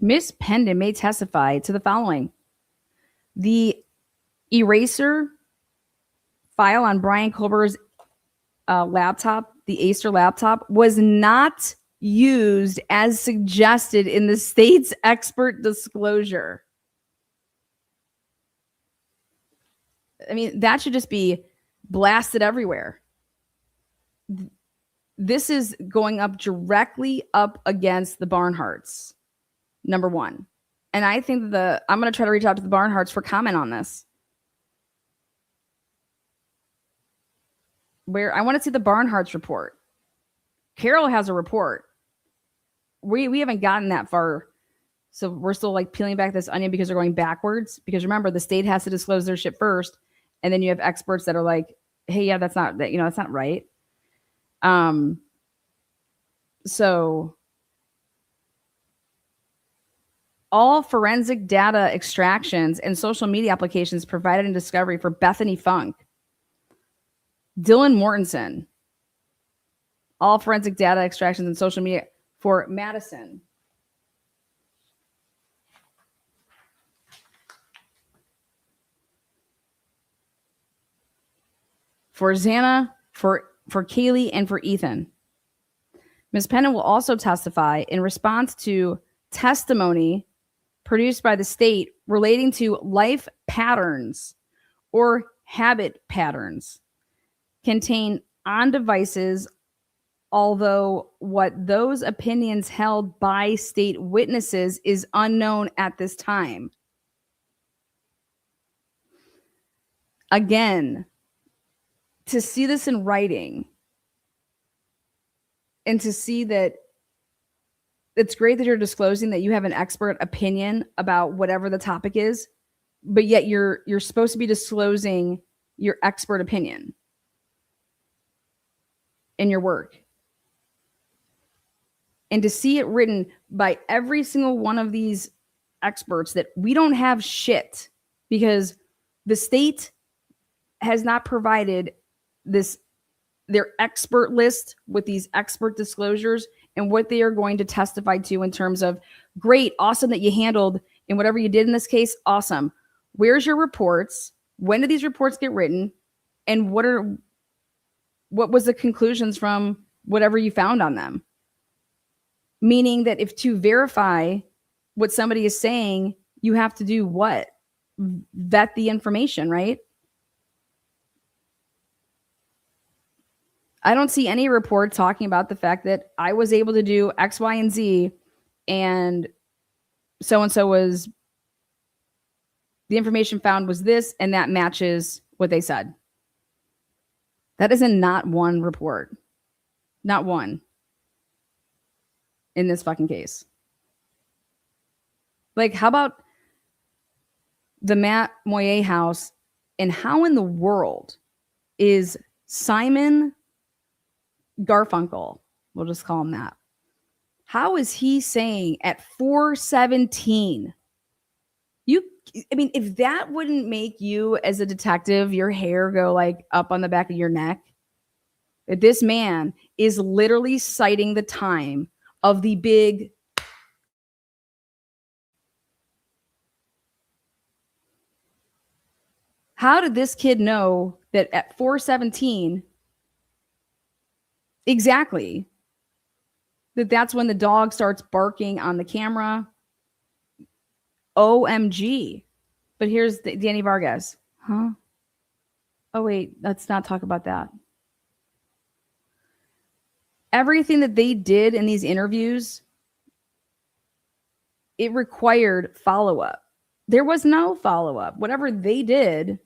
Ms. Pendon may testify to the following. The eraser file on Brian Kohlberger's laptop, the Acer laptop, was not used as suggested in the state's expert disclosure. I mean, that should just be blasted everywhere. This is going up directly up against the Barnharts, number one. And I think I'm going to try to reach out to the Barnharts for comment on this. Where I want to see the Barnharts report. Carol has a report. We haven't gotten that far. So we're still like peeling back this onion because they're going backwards. Because remember, the state has to disclose their shit first. And then you have experts that are like, hey, yeah, that's not right. So all forensic data extractions and social media applications provided in discovery for Bethany Funk, Dylan Mortensen, all forensic data extractions and social media for Madison, for Xana, for Kaylee, and for Ethan. Ms. Pendon will also testify in response to testimony produced by the state relating to life patterns or habit patterns contained on devices, although what those opinions held by state witnesses is unknown at this time. Again, to see this in writing and to see that it's great that you're disclosing that you have an expert opinion about whatever the topic is, but yet you're supposed to be disclosing your expert opinion in your work. And to see it written by every single one of these experts that we don't have shit because the state has not provided their expert list with these expert disclosures and what they are going to testify to in terms of great, awesome that you handled and whatever you did in this case, awesome. Where's your reports? When did these reports get written? And what was the conclusions from whatever you found on them? Meaning that if to verify what somebody is saying, you have to do what? Vet the information, right? I don't see any report talking about the fact that I was able to do X, Y, and Z, and so was, the information found was this, and that matches what they said. That is in not one report. Not one. In this fucking case. Like, how about the Matt Moyer house, and how in the world is Simon Garfunkel, we'll just call him that, how is he saying at 417, if that wouldn't make you as a detective, your hair go like up on the back of your neck, that this man is literally citing the time of the big how did this kid know that at 417 exactly that's when the dog starts barking on the camera? OMG. But here's Danny Vargas. Huh? Oh, wait, let's not talk about that. Everything that they did in these interviews, it required follow-up. There was no follow-up. Whatever they did,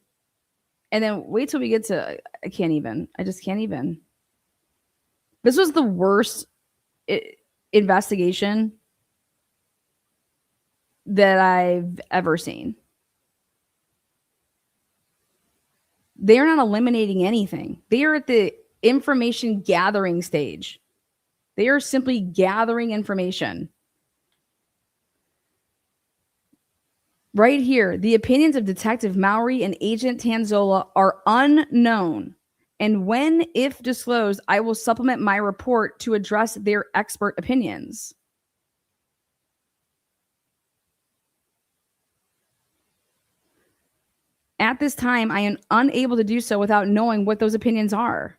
and then wait till we get to, I just can't even. This was the worst investigation that I've ever seen. They are not eliminating anything. They are at the information gathering stage. They are simply gathering information. Right here, the opinions of Detective Mowry and Agent Tanzola are unknown. And when, if disclosed, I will supplement my report to address their expert opinions. At this time, I am unable to do so without knowing what those opinions are.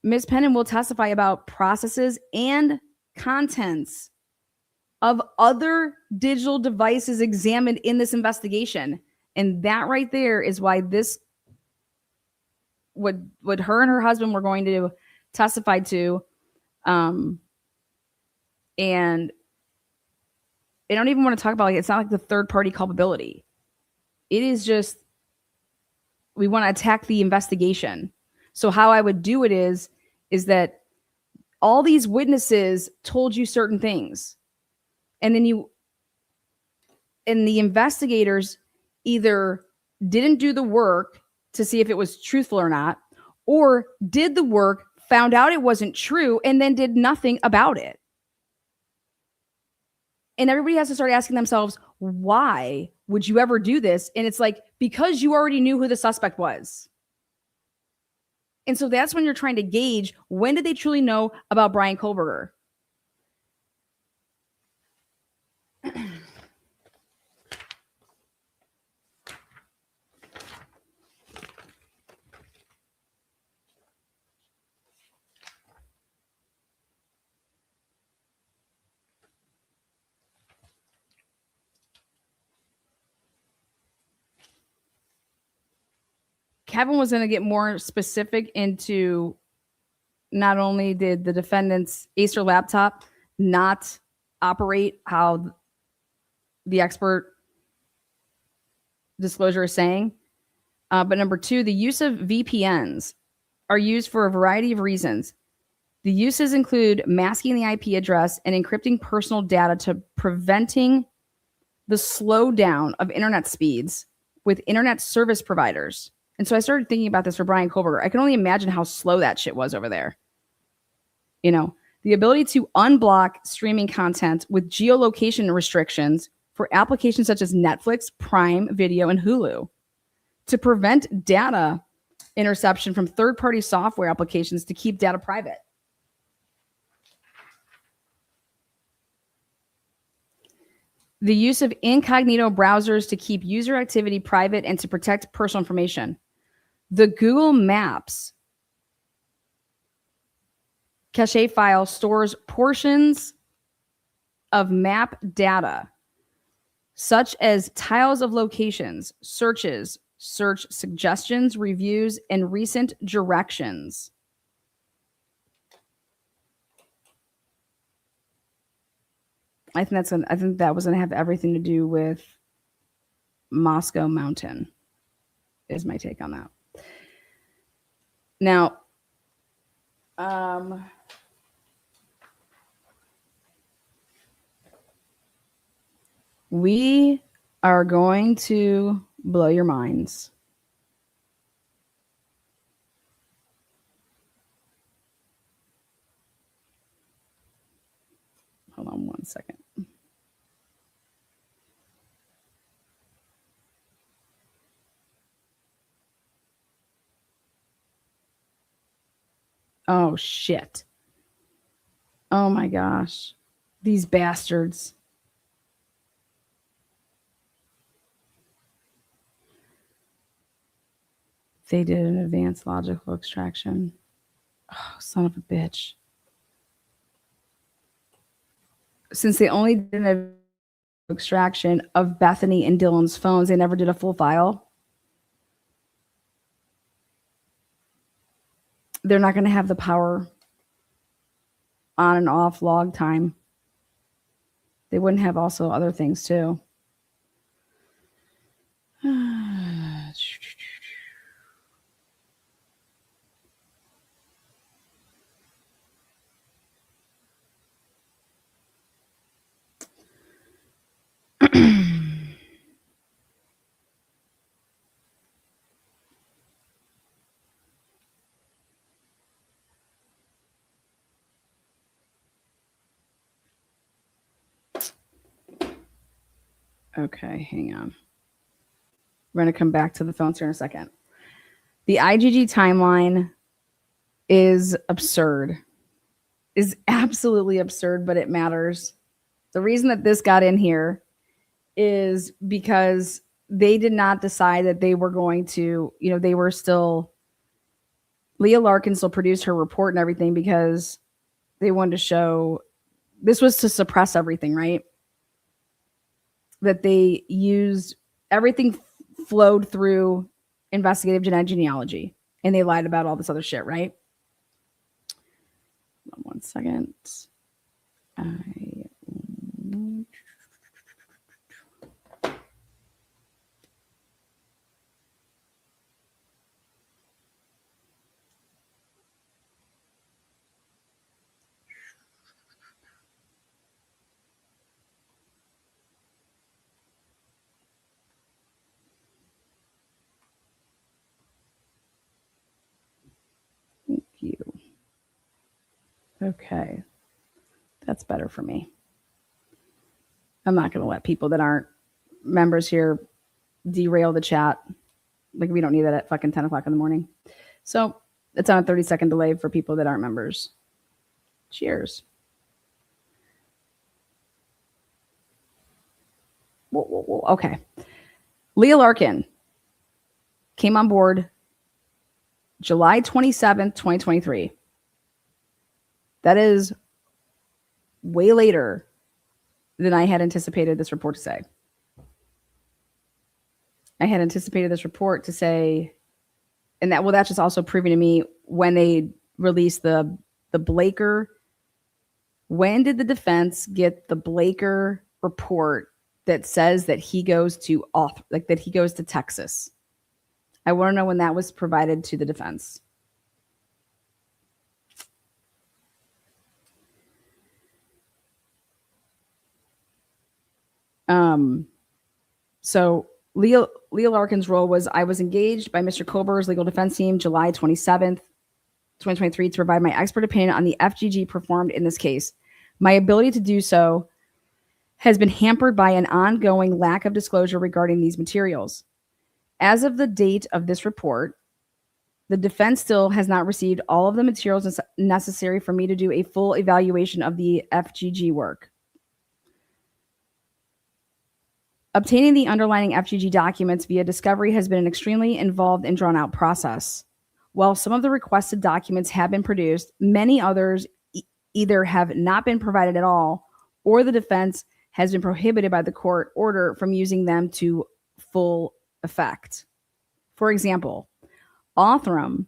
Ms. Pennon will testify about processes and contents of other digital devices examined in this investigation. And that right there is why this, what her and her husband were going to testify to. And I don't even want to talk about, like, it's not like the third party culpability. It is just, we want to attack the investigation. So how I would do it is that all these witnesses told you certain things. And then the investigators either didn't do the work to see if it was truthful or not, or did the work, found out it wasn't true, and then did nothing about it. And everybody has to start asking themselves, why would you ever do this? And it's like, because you already knew who the suspect was. And so that's when you're trying to gauge, when did they truly know about Brian Kohlberger? Kevin was going to get more specific into not only did the defendant's Acer laptop not operate how the expert disclosure is saying, but number two, the use of VPNs are used for a variety of reasons. The uses include masking the IP address and encrypting personal data to preventing the slowdown of internet speeds with internet service providers. And so I started thinking about this for Brian Kohlberger. I can only imagine how slow that shit was over there. The The ability to unblock streaming content with geolocation restrictions for applications such as Netflix, Prime Video, and Hulu. To prevent data interception from third-party software applications to keep data private. The use of incognito browsers to keep user activity private and to protect personal information. The Google Maps cache file stores portions of map data, such as tiles of locations, searches, search suggestions, reviews, and recent directions. I think that was going to have everything to do with Moscow Mountain, is my take on that. Now, we are going to blow your minds. Hold on one second. Oh, shit. Oh, my gosh. These bastards. They did an advanced logical extraction. Oh, son of a bitch. Since they only did an extraction of Bethany and Dylan's phones, they never did a full file. They're not going to have the power on and off log time. They wouldn't have also other things too. Okay, hang on. We're going to come back to the phones here in a second. The IGG timeline is absurd. Is absolutely absurd, but it matters. The reason that this got in here is because they did not decide that they were going to, they were still, Leah Larkin still produced her report and everything because they wanted to show, this was to suppress everything, right? That they used, everything flowed through investigative genetic genealogy and they lied about all this other shit, right? One second. Thank you. Okay. That's better for me. I'm not going to let people that aren't members here derail the chat. Like, we don't need that at fucking 10 o'clock in the morning. So it's on a 30-second delay for people that aren't members. Cheers. Whoa. Okay. Leah Larkin came on board July 27th, 2023. That is way later than I had anticipated this report to say. I had anticipated this report to say, and that's just also proving to me when they released the Blaker. When did the defense get the Blaker report that says that he goes to that he goes to Texas? I want to know when that was provided to the defense. So Leah Larkin's role was, I was engaged by Mr. Kober's legal defense team July 27th, 2023 to provide my expert opinion on the FGG performed in this case. My ability to do so has been hampered by an ongoing lack of disclosure regarding these materials. As of the date of this report, the defense still has not received all of the materials necessary for me to do a full evaluation of the FGG work. Obtaining the underlying FGG documents via discovery has been an extremely involved and drawn-out process. While some of the requested documents have been produced, many others either have not been provided at all, or the defense has been prohibited by the court order from using them to full effect. For example, Othram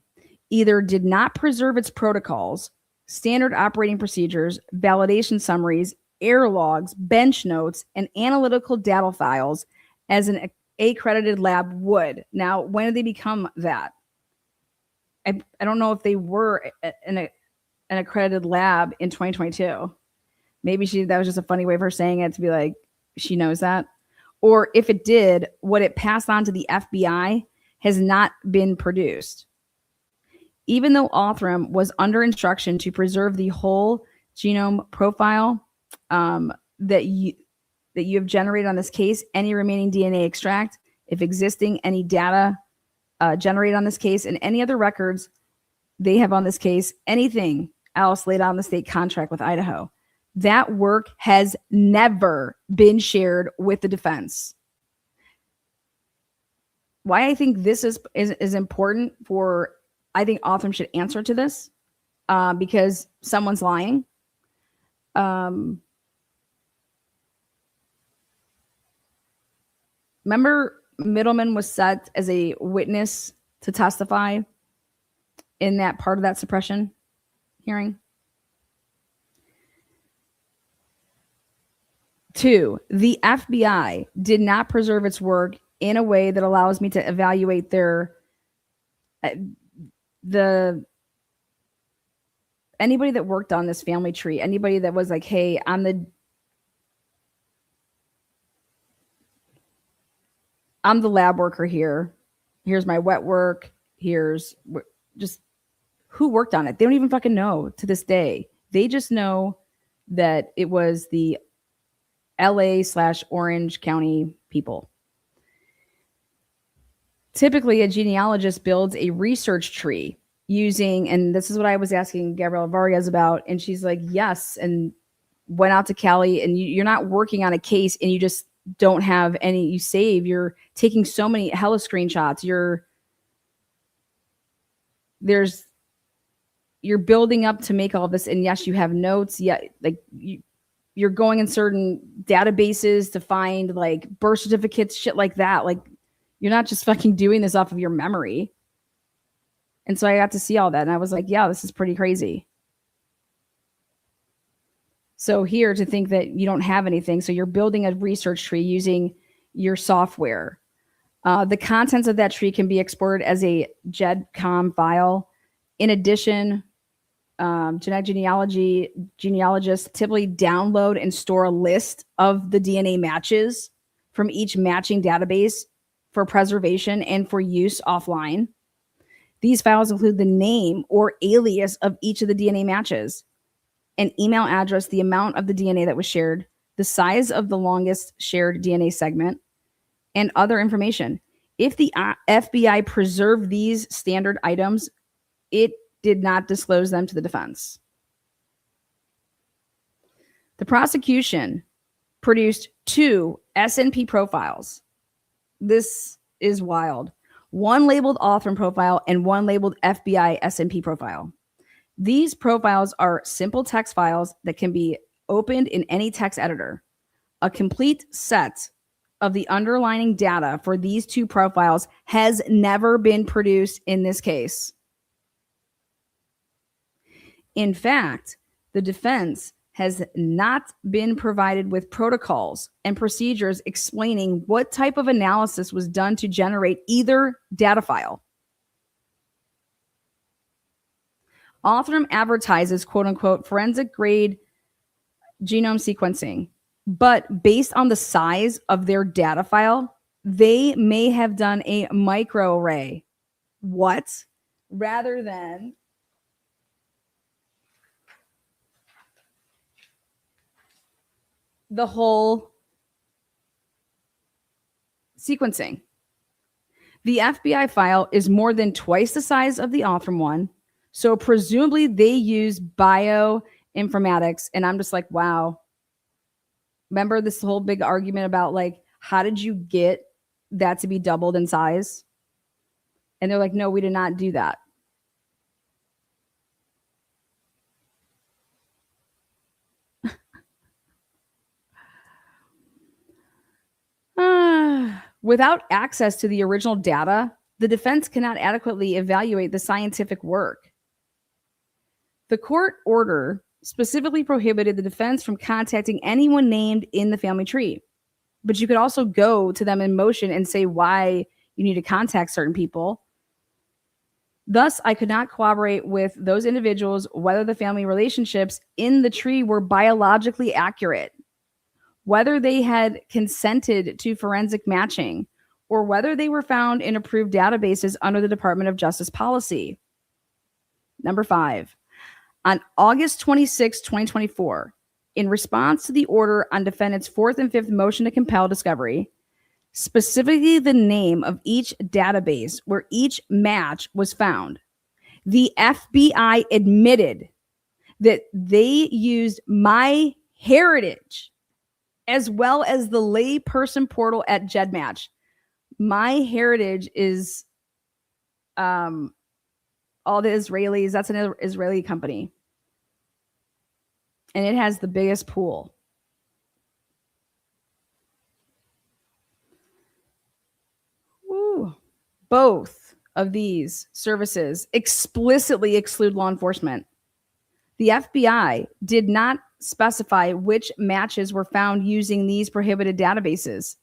either did not preserve its protocols, standard operating procedures, validation summaries, error logs, bench notes, and analytical data files as an accredited lab would. Now, when did they become that? I don't know if they were an accredited lab in 2022. Maybe that was just a funny way of her saying it to be like, she knows that. Or if it did, what it passed on to the FBI has not been produced. Even though Othram was under instruction to preserve the whole genome profile that you have generated on this case, any remaining DNA extract, if existing, any data generated on this case, and any other records they have on this case, anything else laid out in the state contract with Idaho, that work has never been shared with the defense. Why I think this is important for, I think Othram should answer to this because someone's lying. Remember, Middleman was set as a witness to testify in that part of that suppression hearing. 2, the FBI did not preserve its work in a way that allows me to evaluate anybody that worked on this family tree, anybody that was like, hey, I'm the lab worker here. Here's my wet work. Here's just who worked on it. They don't even fucking know to this day. They just know that it was the LA/Orange County people. Typically, a genealogist builds a research tree using, and this is what I was asking Gabriela Vargas about, and she's like, yes, and went out to Cali, and you're not working on a case and you just don't have any, you save, you're taking so many hella screenshots, you're building up to make all this, and yes, you have notes, yeah, like you're going in certain databases to find like birth certificates, shit like that. Like, you're not just fucking doing this off of your memory. And so I got to see all that, and I was like, yeah, this is pretty crazy. So here, to think that you don't have anything, so you're building a research tree using your software. The contents of that tree can be exported as a GEDCOM file. In addition, genetic genealogists typically download and store a list of the DNA matches from each matching database for preservation and for use offline. These files include the name or alias of each of the DNA matches, an email address, the amount of the DNA that was shared, the size of the longest shared DNA segment, and other information. If the FBI preserved these standard items, it did not disclose them to the defense. The prosecution produced 2 SNP profiles. This is wild. One labeled Othram profile and one labeled FBI SNP profile. These profiles are simple text files that can be opened in any text editor. A complete set of the underlying data for these 2 profiles has never been produced in this case. In fact, the defense has not been provided with protocols and procedures explaining what type of analysis was done to generate either data file. Othram advertises, quote unquote, forensic grade genome sequencing, but based on the size of their data file, they may have done a microarray. What? Rather than the whole sequencing. The FBI file is more than twice the size of the Othram one. So presumably they use bioinformatics. And I'm just like, wow. Remember this whole big argument about like, how did you get that to be doubled in size? And they're like, no, we did not do that. Without access to the original data, the defense cannot adequately evaluate the scientific work. The court order specifically prohibited the defense from contacting anyone named in the family tree. But you could also go to them in motion and say why you need to contact certain people. Thus, I could not corroborate with those individuals whether the family relationships in the tree were biologically accurate, whether they had consented to forensic matching, or whether they were found in approved databases under the Department of Justice policy. Number 5, on August 26, 2024, in response to the order on defendant's 4th and 5th motion to compel discovery, specifically the name of each database where each match was found, the FBI admitted that they used MyHeritage as well as the layperson portal at GEDmatch. MyHeritage is all the Israelis. That's an Israeli company. And it has the biggest pool. Woo. Both of these services explicitly exclude law enforcement. The FBI did not specify which matches were found using these prohibited databases,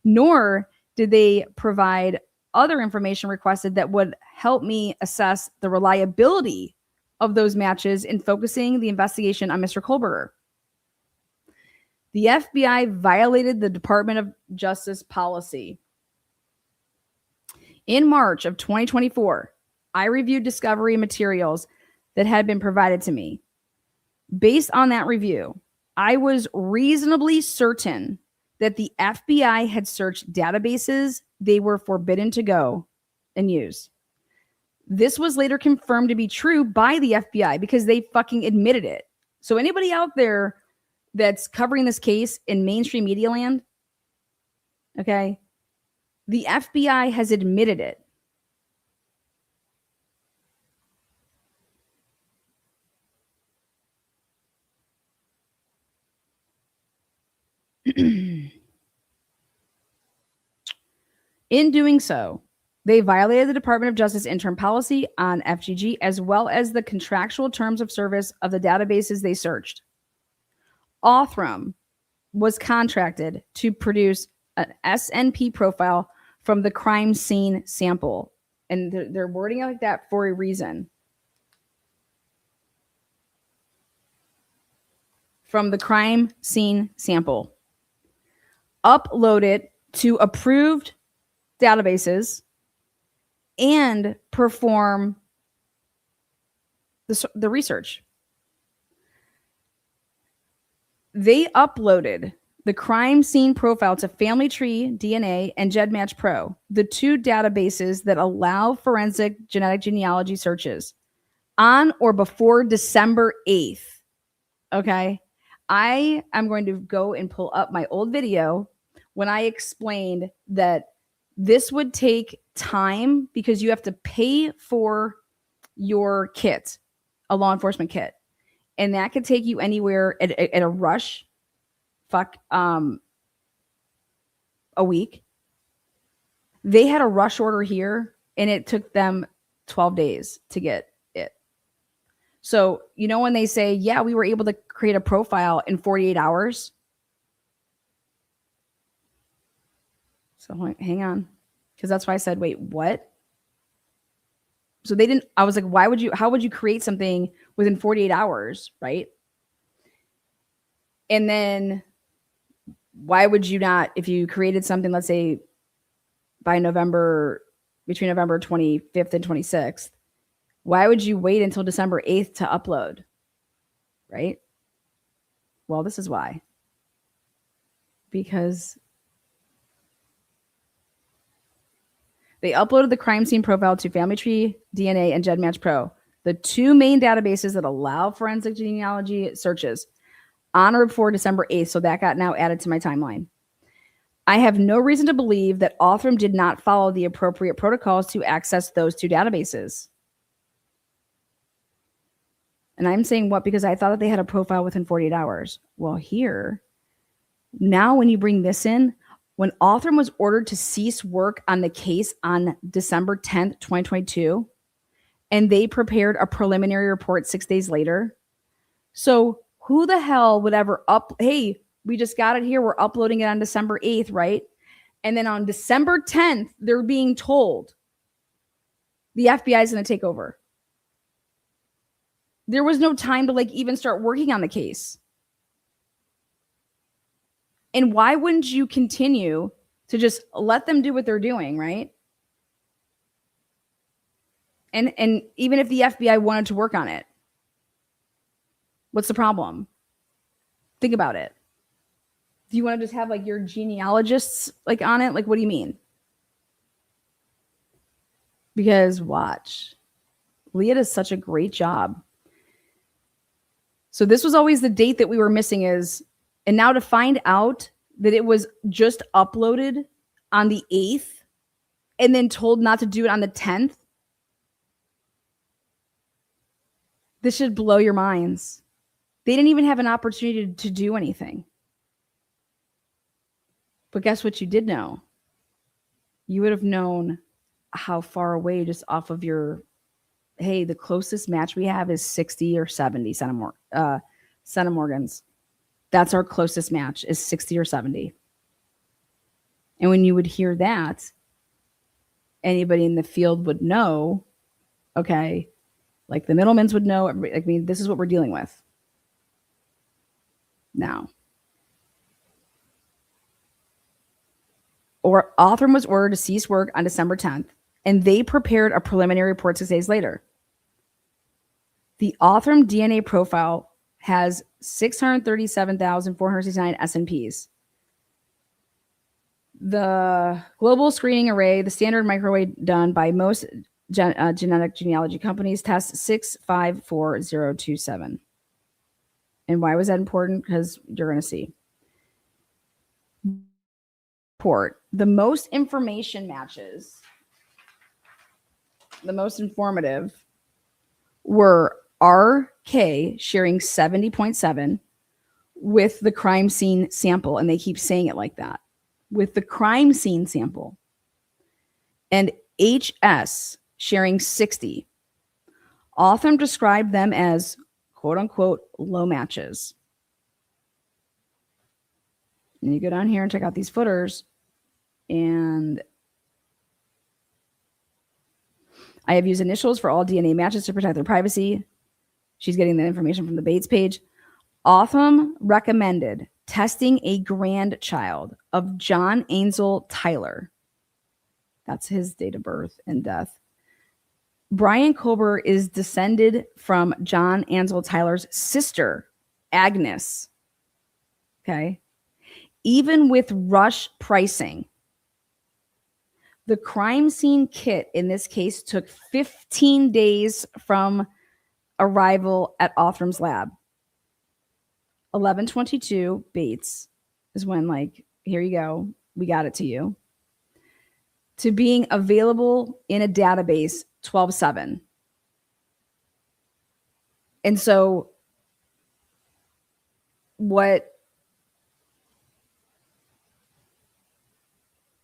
nor did they provide other information requested that would help me assess the reliability of those matches in focusing the investigation on Mr. Kohlberger. The FBI violated the Department of Justice policy. In March of 2024, I reviewed discovery materials that had been provided to me. Based on that review, I was reasonably certain that the FBI had searched databases they were forbidden to go and use. This was later confirmed to be true by the FBI because they fucking admitted it. So anybody out there that's covering this case in mainstream media land, okay, the FBI has admitted it. In doing so, they violated the Department of Justice interim policy on FGG as well as the contractual terms of service of the databases they searched. Othram was contracted to produce an SNP profile from the crime scene sample. And they're wording it like that for a reason. From the crime scene sample. Upload it to approved databases and perform the research. They uploaded the crime scene profile to Family Tree, DNA, and GEDmatch Pro, the two databases that allow forensic genetic genealogy searches, on or before December 8th. Okay? I am going to go and pull up my old video when I explained that this would take time because you have to pay for your kit, a law enforcement kit. And that could take you anywhere at a rush, a week. They had a rush order here, and it took them 12 days to get it. So, you know, when they say, yeah, we were able to create a profile in 48 hours. So hang on. Because that's why I said, wait, what? So they didn't, I was like, how would you create something within 48 hours, right? And then why would you not, if you created something, let's say by between November 25th and 26th, why would you wait until December 8th to upload, right? Well, this is why. because they uploaded the crime scene profile to Family Tree, DNA, and GEDmatch Pro, the two main databases that allow forensic genealogy searches, on or before December 8th. So that got now added to my timeline. I have no reason to believe that Othram did not follow the appropriate protocols to access those two databases. And I'm saying what? Because I thought that they had a profile within 48 hours. Well, here, now when you bring this in, when Othram was ordered to cease work on the case on December 10th, 2022, and they prepared a preliminary report 6 days later. So who the hell would ever hey, we just got it here. We're uploading it on December 8th, right? And then on December 10th, they're being told the FBI is going to take over. There was no time to like even start working on the case. And why wouldn't you continue to just let them do what they're doing, right? And even if the FBI wanted to work on it, what's the problem? Think about it. Do you want to just have like your genealogists like on it? Like, what do you mean? Because watch, Leah does such a great job. So this was always the date that we were missing and now to find out that it was just uploaded on the 8th and then told not to do it on the 10th. This should blow your minds. They didn't even have an opportunity to do anything. But guess what you did know? You would have known how far away just off of your, hey, the closest match we have is 60 or 70 centimorgans. That's our closest match is 60 or 70. And when you would hear that, anybody in the field would know, okay, like the middlemans would know. I mean, this is what we're dealing with. Now, or Othram was ordered to cease work on December 10th, and they prepared a preliminary report 6 days later. The Othram DNA profile has 637,469 SNPs. The global screening array, the standard microarray done by most genetic genealogy companies, tests 654027. And why was that important? Because you're going to see. The most information matches, the most informative, were RK sharing 70.7 with the crime scene sample. And they keep saying it like that. With the crime scene sample. And HS sharing 60. Othram described them as quote unquote low matches. And you go down here and check out these footers. And I have used initials for all DNA matches to protect their privacy. She's getting that information from the Bates page. Othram recommended testing a grandchild of John Ansel Tyler. That's his date of birth and death. Brian Kober is descended from John Ansel Tyler's sister, Agnes. Okay. Even with rush pricing, the crime scene kit in this case took 15 days from arrival at Othram's lab. 11/22 Bates is when, like, here you go, we got it to you, to being available in a database 12/7. And so what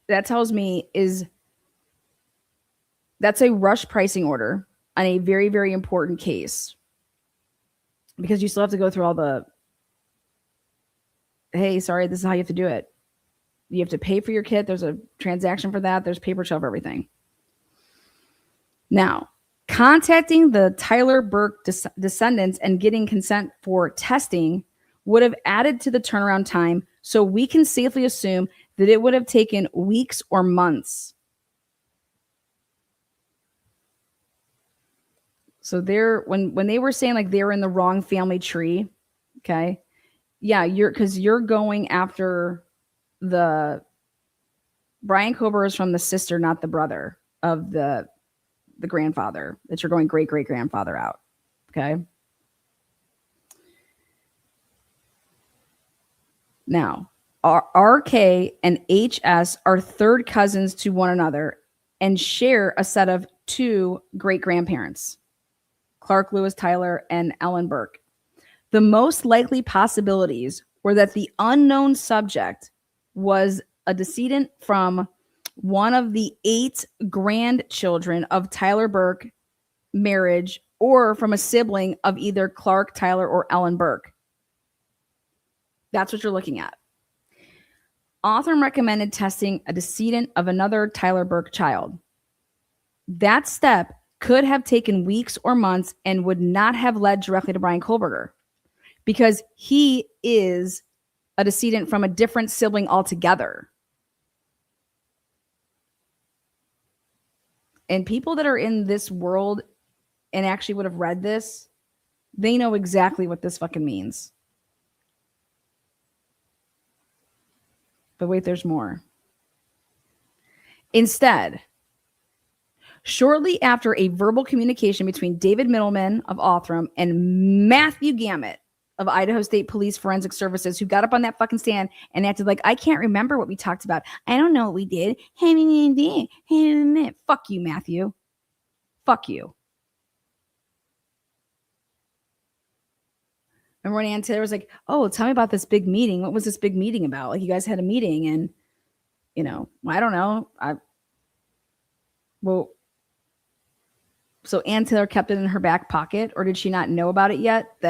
that tells me is that's a rush pricing order on a very, very important case, because you still have to go through all the, hey, sorry, this is how you have to do it. You have to pay for your kit. There's a transaction for that. There's paper trail for everything. Now, contacting the Tyler Burke descendants and getting consent for testing would have added to the turnaround time, so we can safely assume that it would have taken weeks or months. So when they were saying like they were in the wrong family tree, okay, yeah, you're going after the Brian Kober is from the sister, not the brother of the grandfather that you're going great great grandfather out. Okay. Now, RK and HS are third cousins to one another and share a set of two great grandparents, Clark Lewis Tyler and Ellen Burke. The most likely possibilities were that the unknown subject was a decedent from one of the 8 grandchildren of Tyler Burke marriage or from a sibling of either Clark, Tyler, or Ellen Burke. That's what you're looking at. Othram recommended testing a decedent of another Tyler Burke child. That step could have taken weeks or months and would not have led directly to Brian Kohlberger because he is a decedent from a different sibling altogether. And people that are in this world and actually would have read this, they know exactly what this fucking means. But wait, there's more. Instead, shortly after a verbal communication between David Middleman of Othram and Matthew Gamet of Idaho State Police Forensic Services, who got up on that fucking stand and acted like, I can't remember what we talked about. I don't know what we did. Fuck you, Matthew. Fuck you. Remember when Ann Taylor was like, oh, tell me about this big meeting. What was this big meeting about? Like, you guys had a meeting and, you know, I don't know. So Ann Taylor kept it in her back pocket, or did she not know about it yet?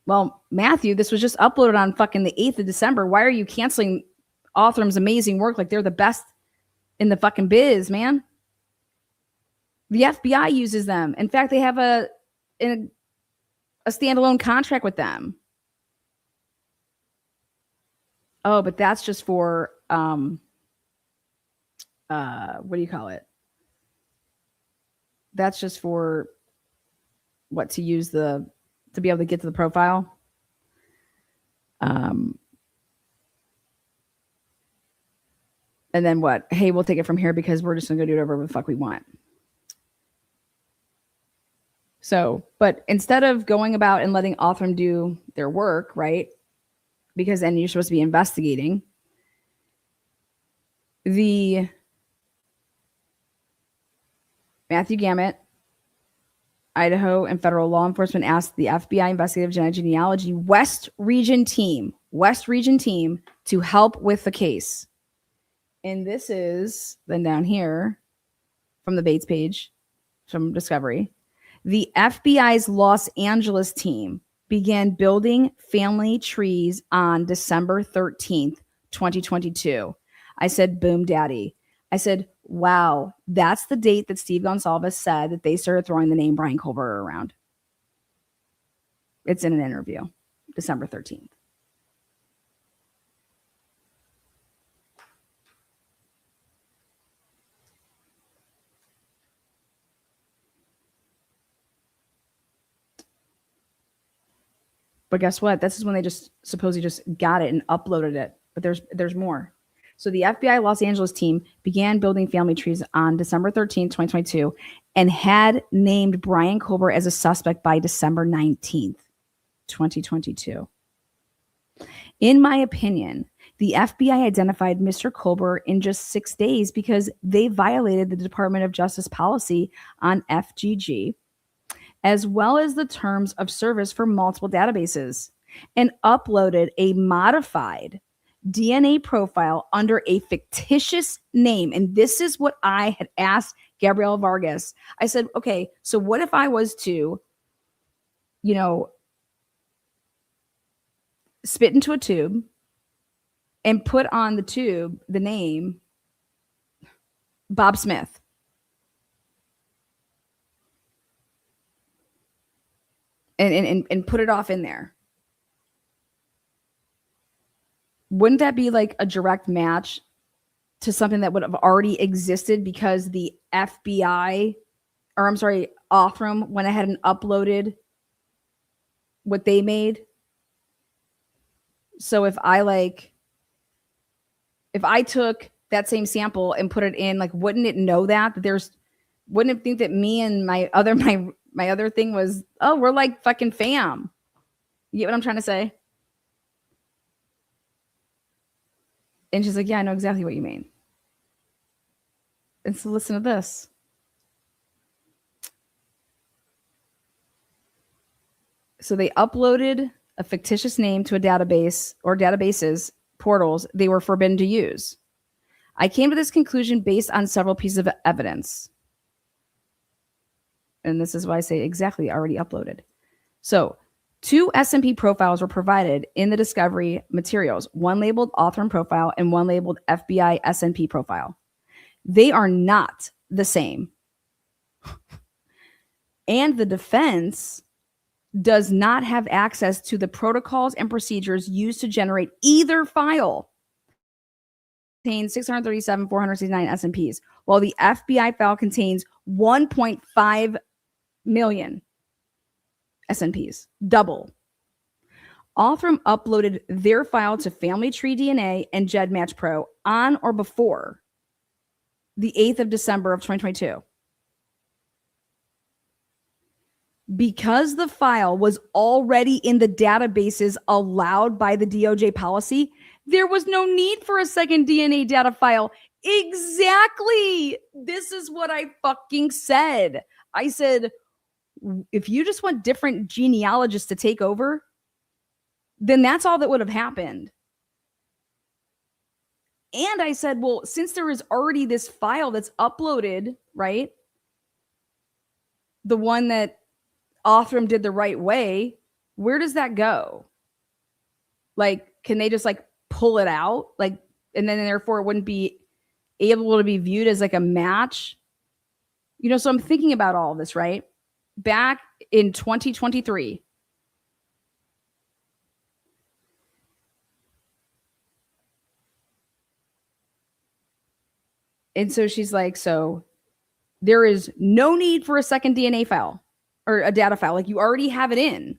Well, Matthew, this was just uploaded on fucking the 8th of December. Why are you canceling Othram's amazing work like they're the best in the fucking biz, man? The FBI uses them. In fact, they have a standalone contract with them. Oh, but that's just for what do you call it? That's just for what, to use to be able to get to the profile. And then what? Hey, we'll take it from here because we're just gonna go do whatever the fuck we want. So, but instead of going about and letting Othram do their work, right? Because then you're supposed to be investigating. The Matthew Gamet, Idaho and federal law enforcement asked the FBI Investigative Genetic Genealogy West Region team to help with the case. And this is then down here from the Bates page from Discovery. The FBI's Los Angeles team began building family trees on December 13th, 2022. I said, boom, daddy. I said, wow, that's the date that Steve Gonsalves said that they started throwing the name Brian Kohlberger around. It's in an interview, December 13th. But guess what? This is when they just supposedly just got it and uploaded it. But there's more. So the FBI Los Angeles team began building family trees on December 13th, 2022, and had named Brian Kohlberger as a suspect by December 19th, 2022. In my opinion, the FBI identified Mr. Kohlberger in just 6 days because they violated the Department of Justice policy on FGG, as well as the terms of service for multiple databases, and uploaded a modified DNA profile under a fictitious name. And this is what I had asked Gabrielle Vargas. I said, okay, so what if I was to, spit into a tube and put on the tube the name Bob Smith? And put it off in there. Wouldn't that be like a direct match to something that would have already existed because the FBI, or I'm sorry, Othram went ahead and uploaded what they made? So if I If I took that same sample and put it in, like, wouldn't it know that wouldn't it think that me and my other thing was, oh, we're like fucking fam? You get what I'm trying to say? And she's like, yeah, I know exactly what you mean. And so listen to this. So they uploaded a fictitious name to a database or databases, portals they were forbidden to use. I came to this conclusion based on several pieces of evidence. And this is why I say exactly already uploaded. So 2 S&P profiles were provided in the discovery materials, one labeled Author profile and one labeled FBI S&P profile. They are not the same. And the defense does not have access to the protocols and procedures used to generate either file. Contains 637,469 S&Ps, while the FBI file contains 1.5 million S&Ps, double. Authrum uploaded their file to Family Tree DNA and GEDmatch Pro on or before the 8th of December of 2022. Because the file was already in the databases allowed by the DOJ policy, there was no need for a second DNA data file. Exactly. This is what I fucking said. I said, if you just want different genealogists to take over, then that's all that would have happened. And I said, well, since there is already this file that's uploaded, right? The one that Authrum did the right way, where does that go? Like, can they just like pull it out? Like, and then therefore it wouldn't be able to be viewed as like a match? You know, so I'm thinking about all of this, right? Back in 2023, and so she's like, so there is no need for a second DNA file or a data file. Like, you already have it in.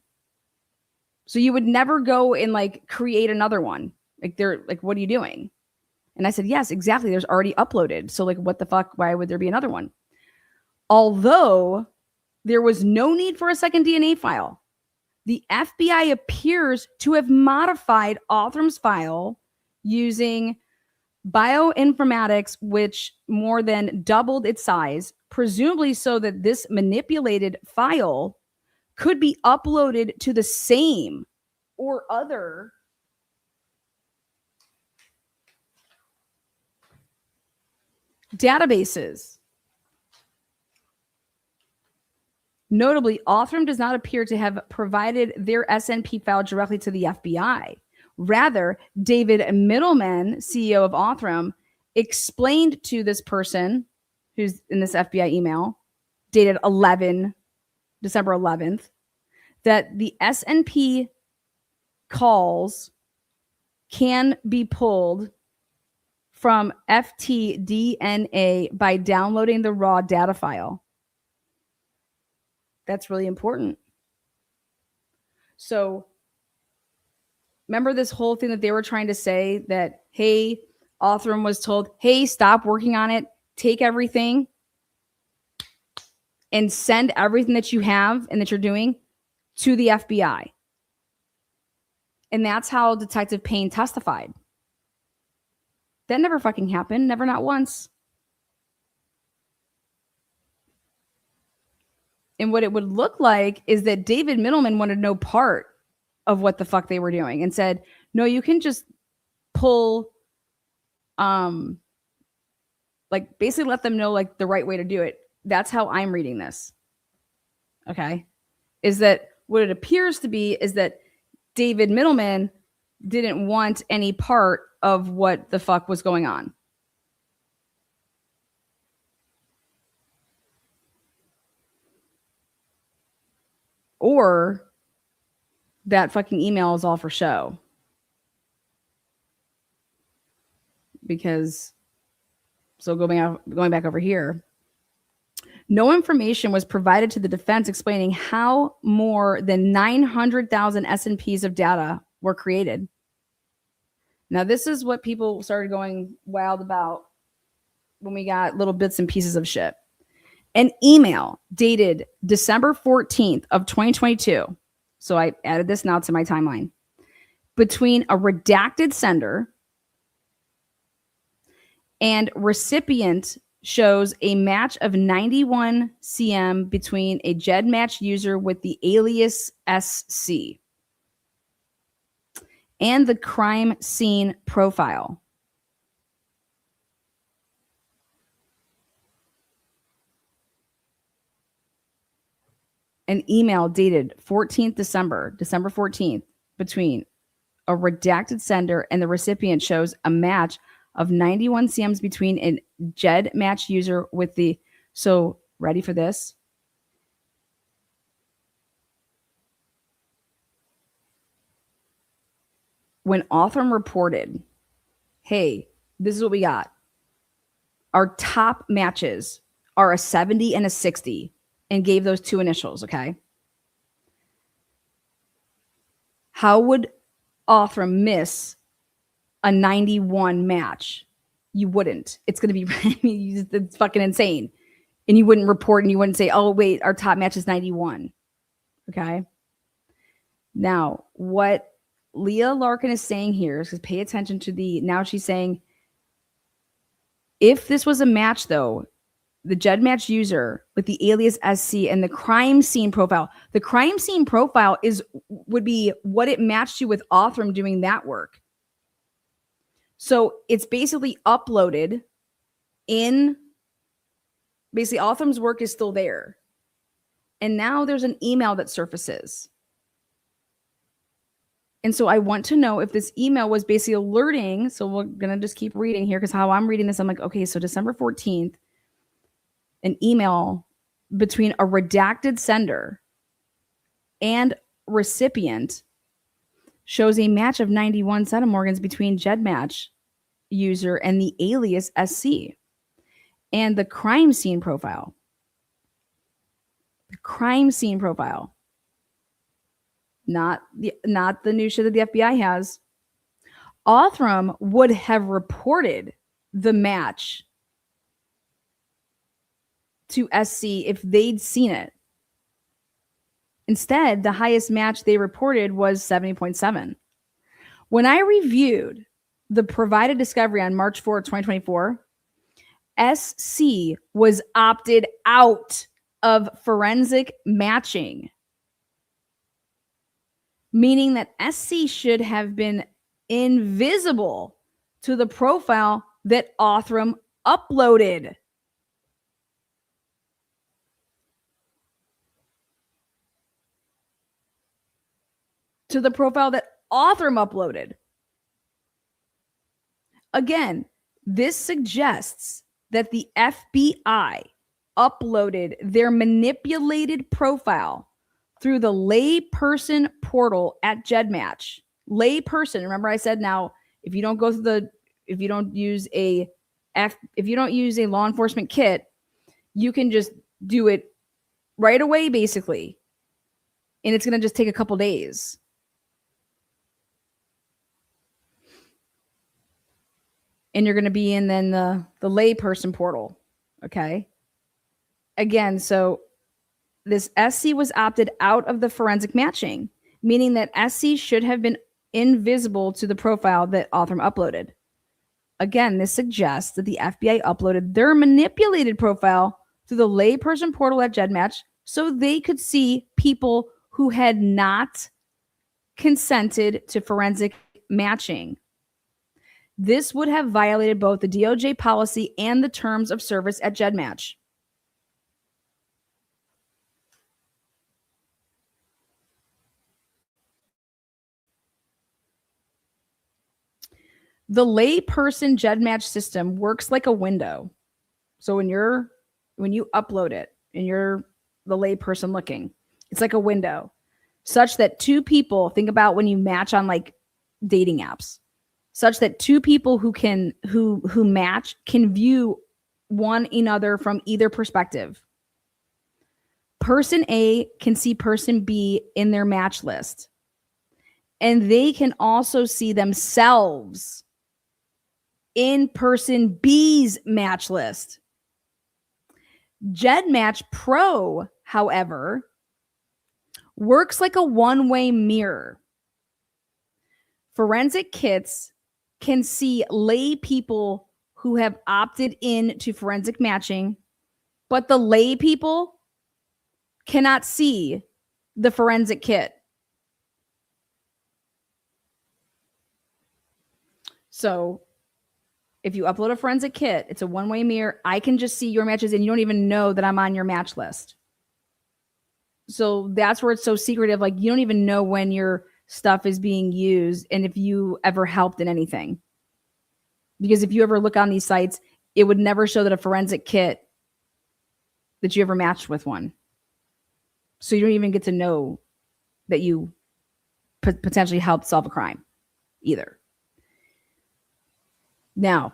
So you would never go and like create another one. Like, they're like, what are you doing? And I said, yes, exactly. There's already uploaded. So like, what the fuck? Why would there be another one? Although there was no need for a second DNA file, the FBI appears to have modified Authram's file using bioinformatics, which more than doubled its size, presumably so that this manipulated file could be uploaded to the same or other databases. Notably, Authram does not appear to have provided their SNP file directly to the FBI. Rather, David Middleman, CEO of Authram, explained to this person who's in this FBI email dated December 11th, that the SNP calls can be pulled from FTDNA by downloading the raw data file. That's really important. So remember this whole thing that they were trying to say that, hey, Authram was told, hey, stop working on it, take everything and send everything that you have and that you're doing to the FBI. And that's how Detective Payne testified. That never fucking happened. Never, not once. And what it would look like is that David Middleman wanted no part of what the fuck they were doing and said, no, you can just pull, like basically let them know like the right way to do it. That's how I'm reading this. Okay. Is that what it appears to be is that David Middleman didn't want any part of what the fuck was going on. Or that fucking email is all for show. Because, so going back over here, no information was provided to the defense explaining how more than 900,000 S&Ps of data were created. Now, this is what people started going wild about when we got little bits and pieces of shit. An email dated December 14th of 2022. So I added this now to my timeline. Between a redacted sender and recipient shows a match of 91 cm between a GEDmatch user with the alias SC and the crime scene profile. An email dated December 14th, between a redacted sender and the recipient shows a match of 91 cms between a GEDmatch user with the, so ready for this? When Othram reported, hey, this is what we got. Our top matches are a 70 and a 60, and gave those two initials, okay? How would Othram miss a 91 match? You wouldn't. It's going to be, it's fucking insane. And you wouldn't report and you wouldn't say, oh, wait, our top match is 91. Okay. Now, what Leah Larkin is saying here is, because pay attention to now she's saying, if this was a match though, the GEDmatch user with the alias SC and the crime scene profile, the crime scene profile would be what it matched you with Othram doing that work. So it's basically uploaded in, basically Othram's work is still there. And now there's an email that surfaces. And so I want to know if this email was basically alerting. So we're going to just keep reading here, because how I'm reading this, I'm like, okay, so December 14th, an email between a redacted sender and recipient shows a match of 91 centimorgans between GEDmatch user and the alias SC and the crime scene profile. The crime scene profile. Not the new shit that the FBI has. Othram would have reported the match to SC if they'd seen it. Instead, the highest match they reported was 70.7. When I reviewed the provided discovery on March 4th, 2024, SC was opted out of forensic matching, meaning that SC should have been invisible to the profile that Othram uploaded. To the profile that Othram uploaded. Again, this suggests that the FBI uploaded their manipulated profile through the layperson portal at GEDmatch. Layperson. Remember, I said now, if you don't go through if you don't use a law enforcement kit, you can just do it right away, basically, and it's going to just take a couple days. And you're going to be in then the layperson portal. Okay. Again, so this SC was opted out of the forensic matching, meaning that SC should have been invisible to the profile that Othram uploaded. Again, this suggests that the FBI uploaded their manipulated profile to the layperson portal at GEDmatch so they could see people who had not consented to forensic matching. This would have violated both the DOJ policy and the terms of service at GEDmatch. The layperson GEDmatch system works like a window. So when you upload it and you're the layperson looking, it's like a window, such that two people, think about when you match on like dating apps, such that two people who match can view one another from either perspective. Person A can see person B in their match list, And they can also see themselves in person B's match list. GEDmatch Pro, however, works like a one-way mirror. Forensic kits can see lay people who have opted in to forensic matching, but the lay people cannot see the forensic kit. So if you upload a forensic kit, it's a one-way mirror. I can just see your matches and you don't even know that I'm on your match list. So that's where it's so secretive. Like, you don't even know when your stuff is being used and if you ever helped in anything. Because if you ever look on these sites, it would never show that a forensic kit that you ever matched with one. So you don't even get to know that you potentially helped solve a crime either. Now,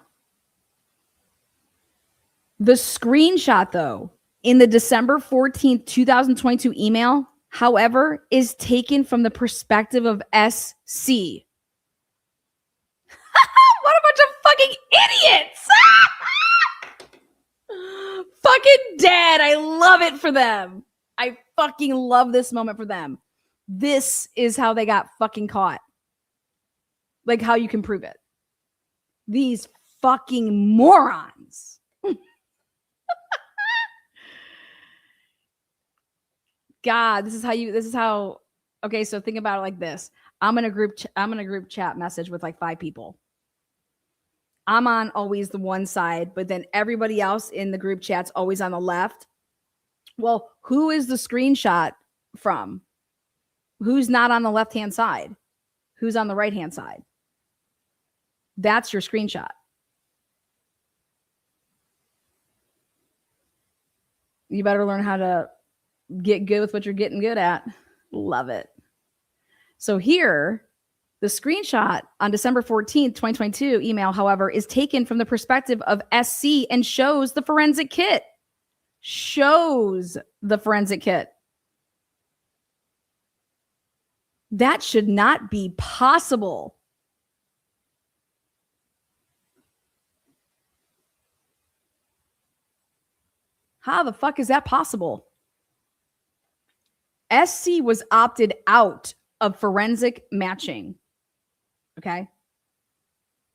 the screenshot, though, in the December 14th, 2022 email, however, is taken from the perspective of SC. What a bunch of fucking idiots! Fucking dead. I love it for them. I fucking love this moment for them. This is how they got fucking caught. Like, how you can prove it. These fucking morons. God, this is how, okay, so think about it like this. I'm in a group chat message with like 5 people. I'm on always the one side, but then everybody else in the group chat's always on the left. Well, who is the screenshot from? Who's not on the left-hand side? Who's on the right-hand side? That's your screenshot. You better learn how to get good with what you're getting good at. Love it. So here, the screenshot on December 14th, 2022 email, however, is taken from the perspective of SC and shows the forensic kit. Shows the forensic kit. That should not be possible. How the fuck is that possible? SC was opted out of forensic matching. Okay?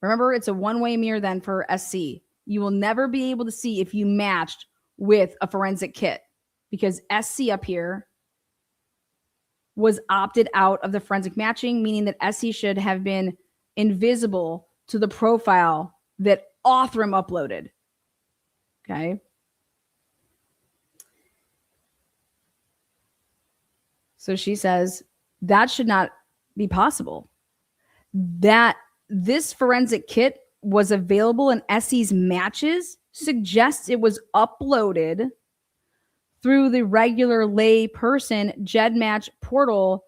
Remember, it's a one-way mirror then for SC. You will never be able to see if you matched with a forensic kit because SC up here was opted out of the forensic matching, meaning that SC should have been invisible to the profile that Othram uploaded. Okay? So she says that should not be possible. That this forensic kit was available in SC's matches suggests it was uploaded through the regular lay person GEDmatch portal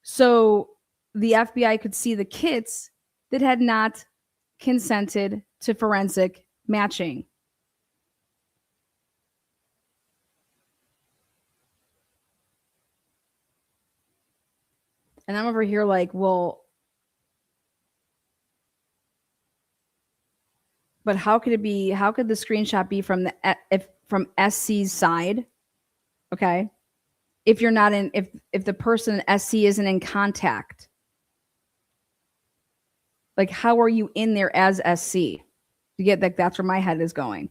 so the FBI could see the kits that had not consented to forensic matching. And I'm over here like, well, but how could the screenshot be from from SC's side? Okay. If you're not in, if the person SC isn't in contact, like, how are you in there as SC? You get that? That's where my head is going.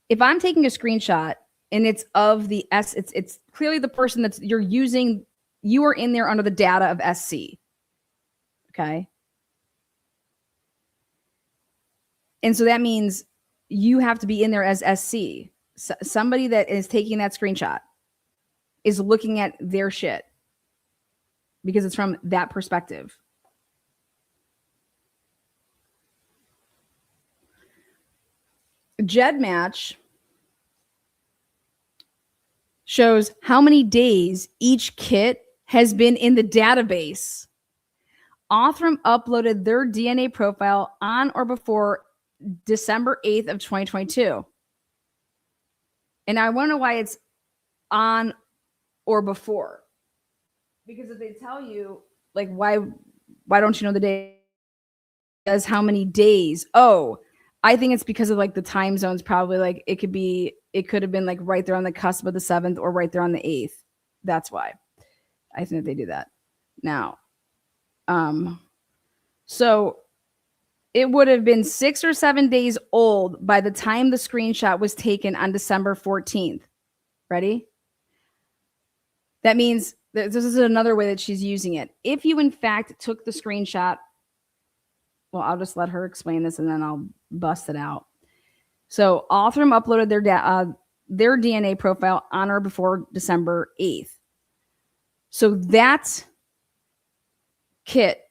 If I'm taking a screenshot and it's of the it's clearly the person that's you're using, you are in there under the data of SC. Okay. And so that means you have to be in there as SC. Somebody that is taking that screenshot is looking at their shit because it's from that perspective. GEDmatch shows how many days each kit has been in the database. Othram uploaded their DNA profile on or before December 8th of 2022. And I want to know why it's on or before. Because if they tell you like, why don't you know the day? As how many days? Oh, I think it's because of like the time zones. Probably like it could have been like right there on the cusp of the 7th or right there on the 8th. That's why I think that they do that now. So it would have been 6 or 7 days old by the time the screenshot was taken on December 14th. Ready? That means this is another way that she's using it. If you in fact took the screenshot, well, I'll just let her explain this and then I'll bust it out. So Othram uploaded their DNA profile on or before December 8th. So that kit,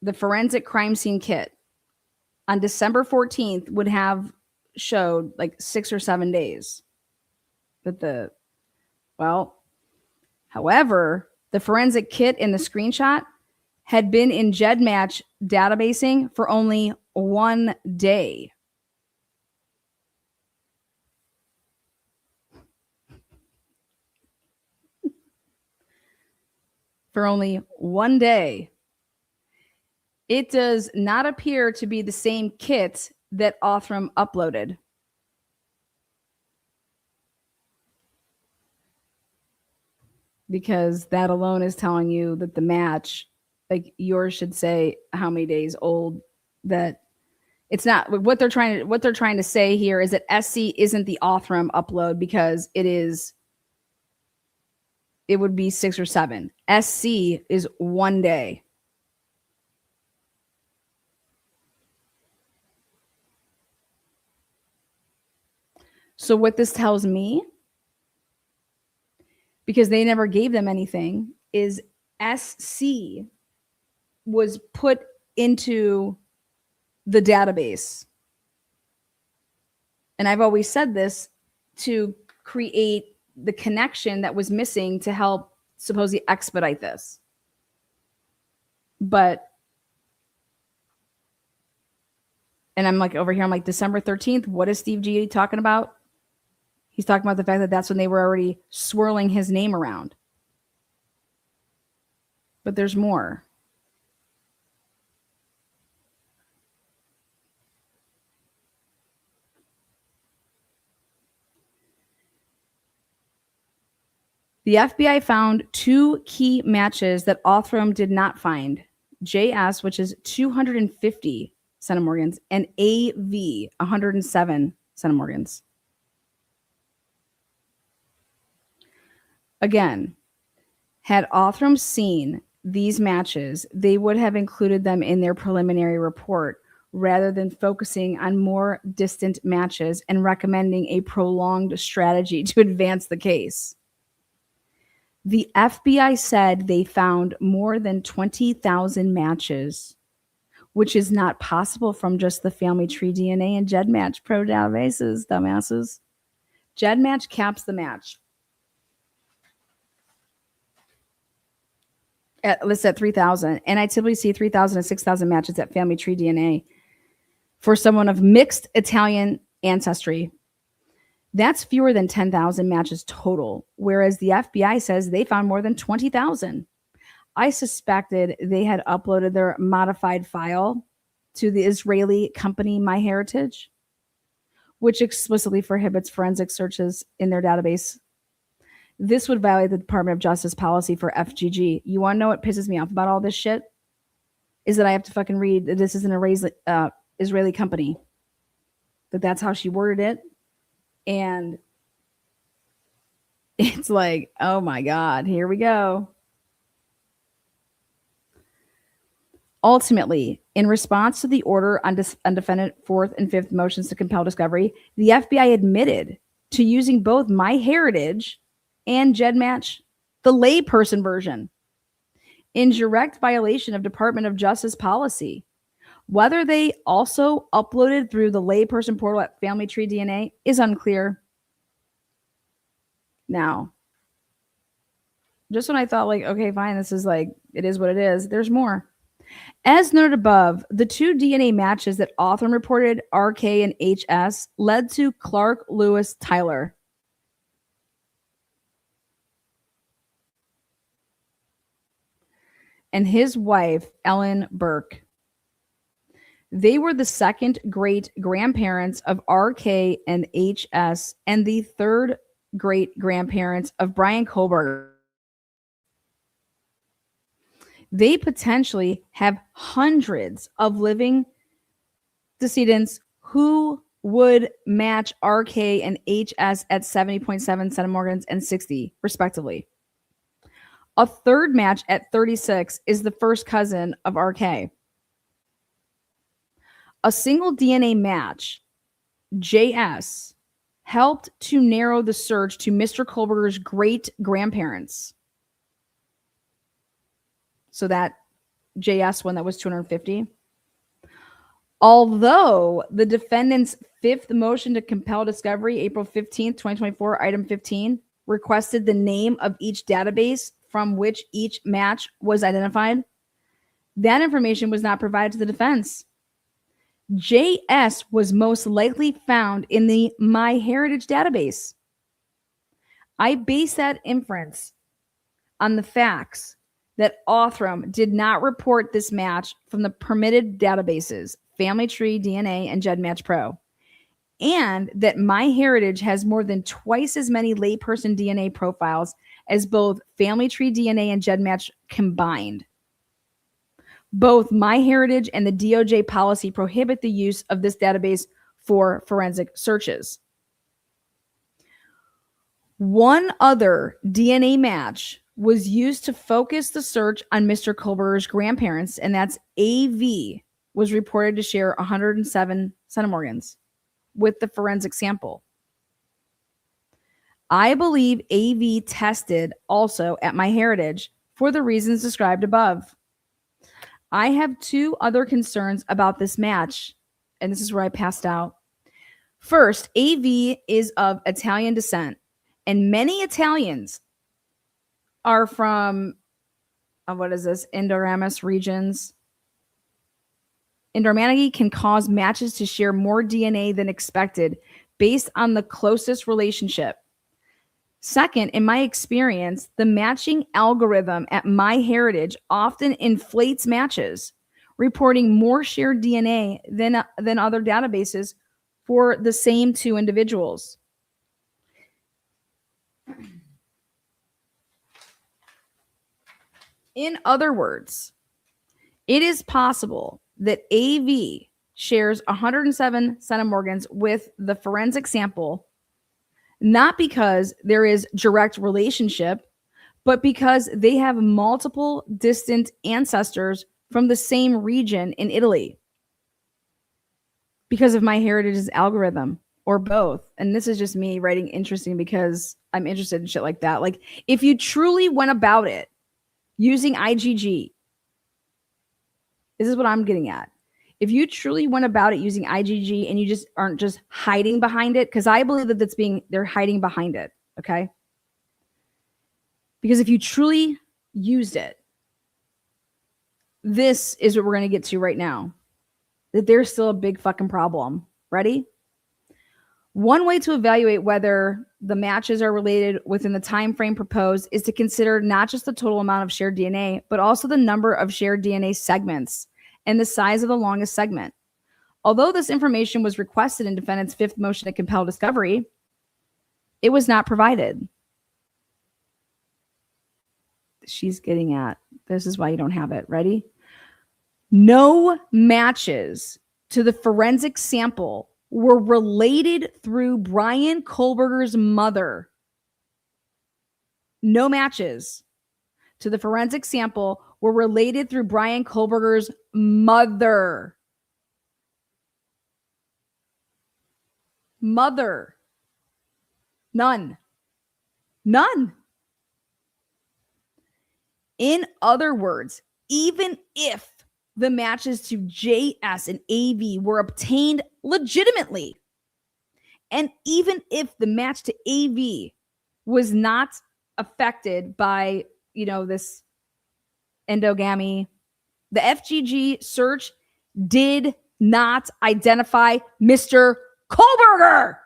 the forensic crime scene kit, on December 14th would have showed like 6 or 7 days. However, the forensic kit in the screenshot had been in GEDmatch databasing for only 1 day. For only 1 day. It does not appear to be the same kit that Othram uploaded. Because that alone is telling you that the match, like yours should say how many days old, that it's not what they're trying to say here is that SC isn't the Othram upload because it would be 6 or 7. SC is 1 day. So what this tells me, because they never gave them anything, is SC was put into the database. And I've always said this to create the connection that was missing to help supposedly expedite this. But, and I'm like over here, I'm like, December 13th, what is Steve G talking about? He's talking about the fact that that's when they were already swirling his name around. But there's more. The FBI found 2 key matches that Othram did not find. JS, which is 250 centimorgans, and AV, 107 centimorgans. Again, had Othram seen these matches, they would have included them in their preliminary report rather than focusing on more distant matches and recommending a prolonged strategy to advance the case. The FBI said they found more than 20,000 matches, which is not possible from just the family tree DNA and GEDmatch pro databases, dumbasses. GEDmatch caps the match. Listed at 3,000, and I typically see 3,000 to 6,000 matches at Family Tree DNA for someone of mixed Italian ancestry. That's fewer than 10,000 matches total, whereas the FBI says they found more than 20,000. I suspected they had uploaded their modified file to the Israeli company MyHeritage, which explicitly prohibits forensic searches in their database. This would violate the Department of Justice policy for FGG. You want to know what pisses me off about all this shit? Is that I have to fucking read that this is an Israeli company. That's how she worded it. And it's like, oh my God, here we go. Ultimately, in response to the order on defendant 4th and 5th motions to compel discovery, the FBI admitted to using both MyHeritage and GEDmatch, the layperson version, in direct violation of Department of Justice policy. Whether they also uploaded through the layperson portal at Family Tree DNA is unclear. Now, just when I thought like, okay, fine, this is like, it is what it is, there's more. As noted above, the 2 DNA matches that Othram reported, RK and HS, led to Clark Lewis Tyler. and his wife, Ellen Burke. They were the second great grandparents of RK and HS and the third great grandparents of Brian Kohlberger. They potentially have hundreds of living decedents who would match RK and HS at 70.7 centimorgans and 60, respectively. A third match at 36 is the first cousin of RK. A single DNA match, JS, helped to narrow the search to Mr. Kohlberger's great grandparents. So that JS one that was 250. Although the defendant's fifth motion to compel discovery, April 15th, 2024, item 15, requested the name of each database from which each match was identified, that information was not provided to the defense. JS was most likely found in the MyHeritage database. I base that inference on the facts that Othram did not report this match from the permitted databases, Family Tree DNA and GEDmatch Pro, and that MyHeritage has more than twice as many layperson DNA profiles as both Family Tree DNA and GEDmatch combined. Both MyHeritage and the DOJ policy prohibit the use of this database for forensic searches. One other DNA match was used to focus the search on Mr. Kohlberger's grandparents, and that's AV was reported to share 107 centimorgans with the forensic sample. I believe AV tested also at MyHeritage for the reasons described above. I have two other concerns about this match, and this is where I passed out. First, AV is of Italian descent, and many Italians are from, Indoramus regions. Indormanity can cause matches to share more DNA than expected based on the closest relationship. Second, in my experience, the matching algorithm at MyHeritage often inflates matches, reporting more shared DNA than other databases for the same two individuals. In other words, it is possible that AV shares 107 centimorgans with the forensic sample, not because there is direct relationship, but because they have multiple distant ancestors from the same region in Italy because of MyHeritage's algorithm, or both. And this is just me writing interesting because I'm interested in shit like that. Like, if you truly went about it using IGG, this is what I'm getting at. If you truly went about it using IGG and you just aren't just hiding behind it, because I believe that they're hiding behind it, okay? Because if you truly used it, this is what we're going to get to right now. That there's still a big fucking problem. Ready? One way to evaluate whether the matches are related within the time frame proposed is to consider not just the total amount of shared DNA, but also the number of shared DNA segments and the size of the longest segment. Although this information was requested in defendant's fifth motion to compel discovery, it was not provided. She's getting at, this is why you don't have it. Ready? No matches to the forensic sample were related through Brian Kohlberger's mother. No matches to the forensic sample were related through Brian Kohlberger's mother. Mother. None. None. In other words, even if the matches to JS and AV were obtained legitimately, and even if the match to AV was not affected by, this endogamy, the FGG search did not identify Mr. Kohlberger.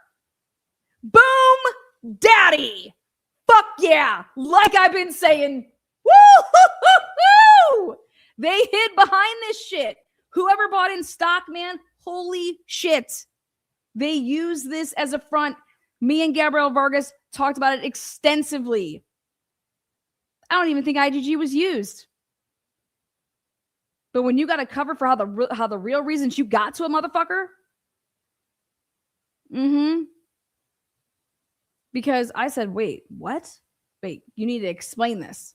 Boom, daddy. Fuck yeah. Like I've been saying. Woo! They hid behind this shit. Whoever bought in stock, man, holy shit. They use this as a front. Me and Gabriel Vargas talked about it extensively. I don't even think IGG was used. But when you got to cover for how the real reasons you got to a motherfucker, because I said, wait, what? Wait, you need to explain this.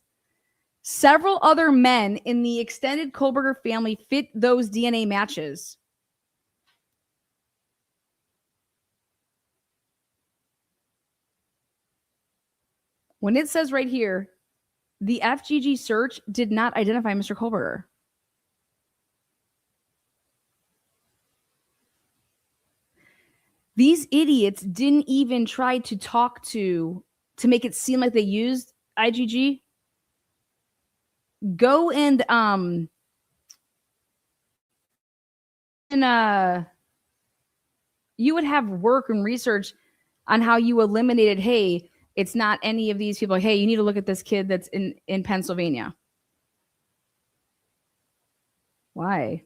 Several other men in the extended Kohlberger family fit those DNA matches. When it says right here, the FGG search did not identify Mr. Kohlberger. These idiots didn't even try to talk to make it seem like they used IGG. Go and you would have work and research on how you eliminated, hey, it's not any of these people. Hey, you need to look at this kid that's in Pennsylvania. Why?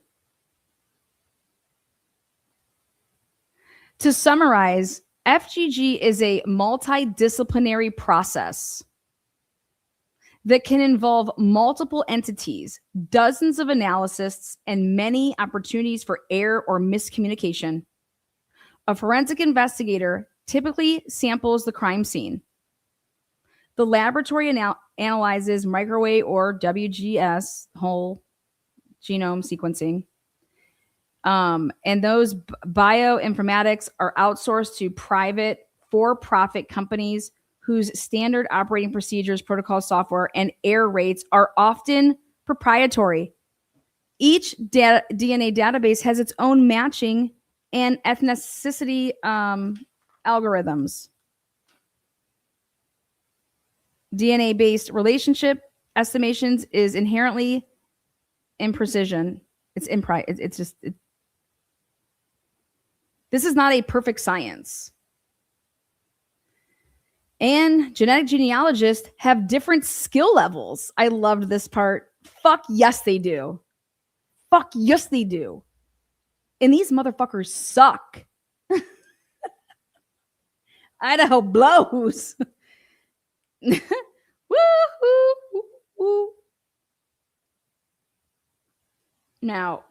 To summarize, FGG is a multidisciplinary process that can involve multiple entities, dozens of analysts, and many opportunities for error or miscommunication. A forensic investigator typically samples the crime scene. The laboratory analyzes microwave or WGS, whole genome sequencing. And those bioinformatics are outsourced to private for-profit companies whose standard operating procedures, protocol software, and error rates are often proprietary. Each DNA database has its own matching and ethnicity algorithms. DNA-based relationship estimations is inherently imprecision. It's just this is not a perfect science. And genetic genealogists have different skill levels. I loved this part. Fuck yes, they do. Fuck yes, they do. And these motherfuckers suck. Idaho blows. Woo, woo, woo, woo. Now,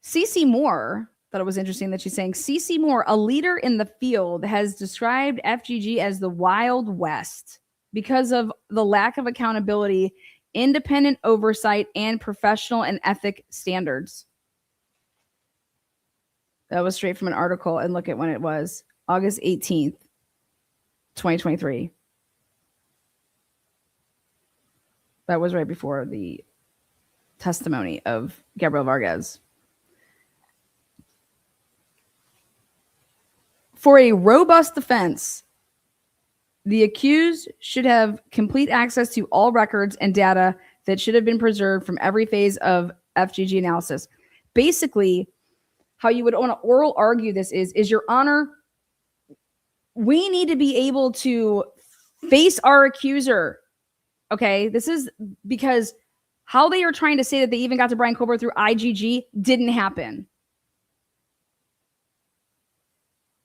CeCe Moore, thought it was interesting that she's saying, CeCe Moore, a leader in the field, has described FGG as the Wild West because of the lack of accountability, independent oversight, and professional and ethic standards. That was straight from an article, and look at when it was. August 18th, 2023. That was right before the testimony of Gabriel Vargas. For a robust defense, the accused should have complete access to all records and data that should have been preserved from every phase of FGG analysis. Basically, how you would want to oral argue this is, Your Honor, we need to be able to face our accuser. Okay, this is because how they are trying to say that they even got to Brian Kohlberger through IGG didn't happen.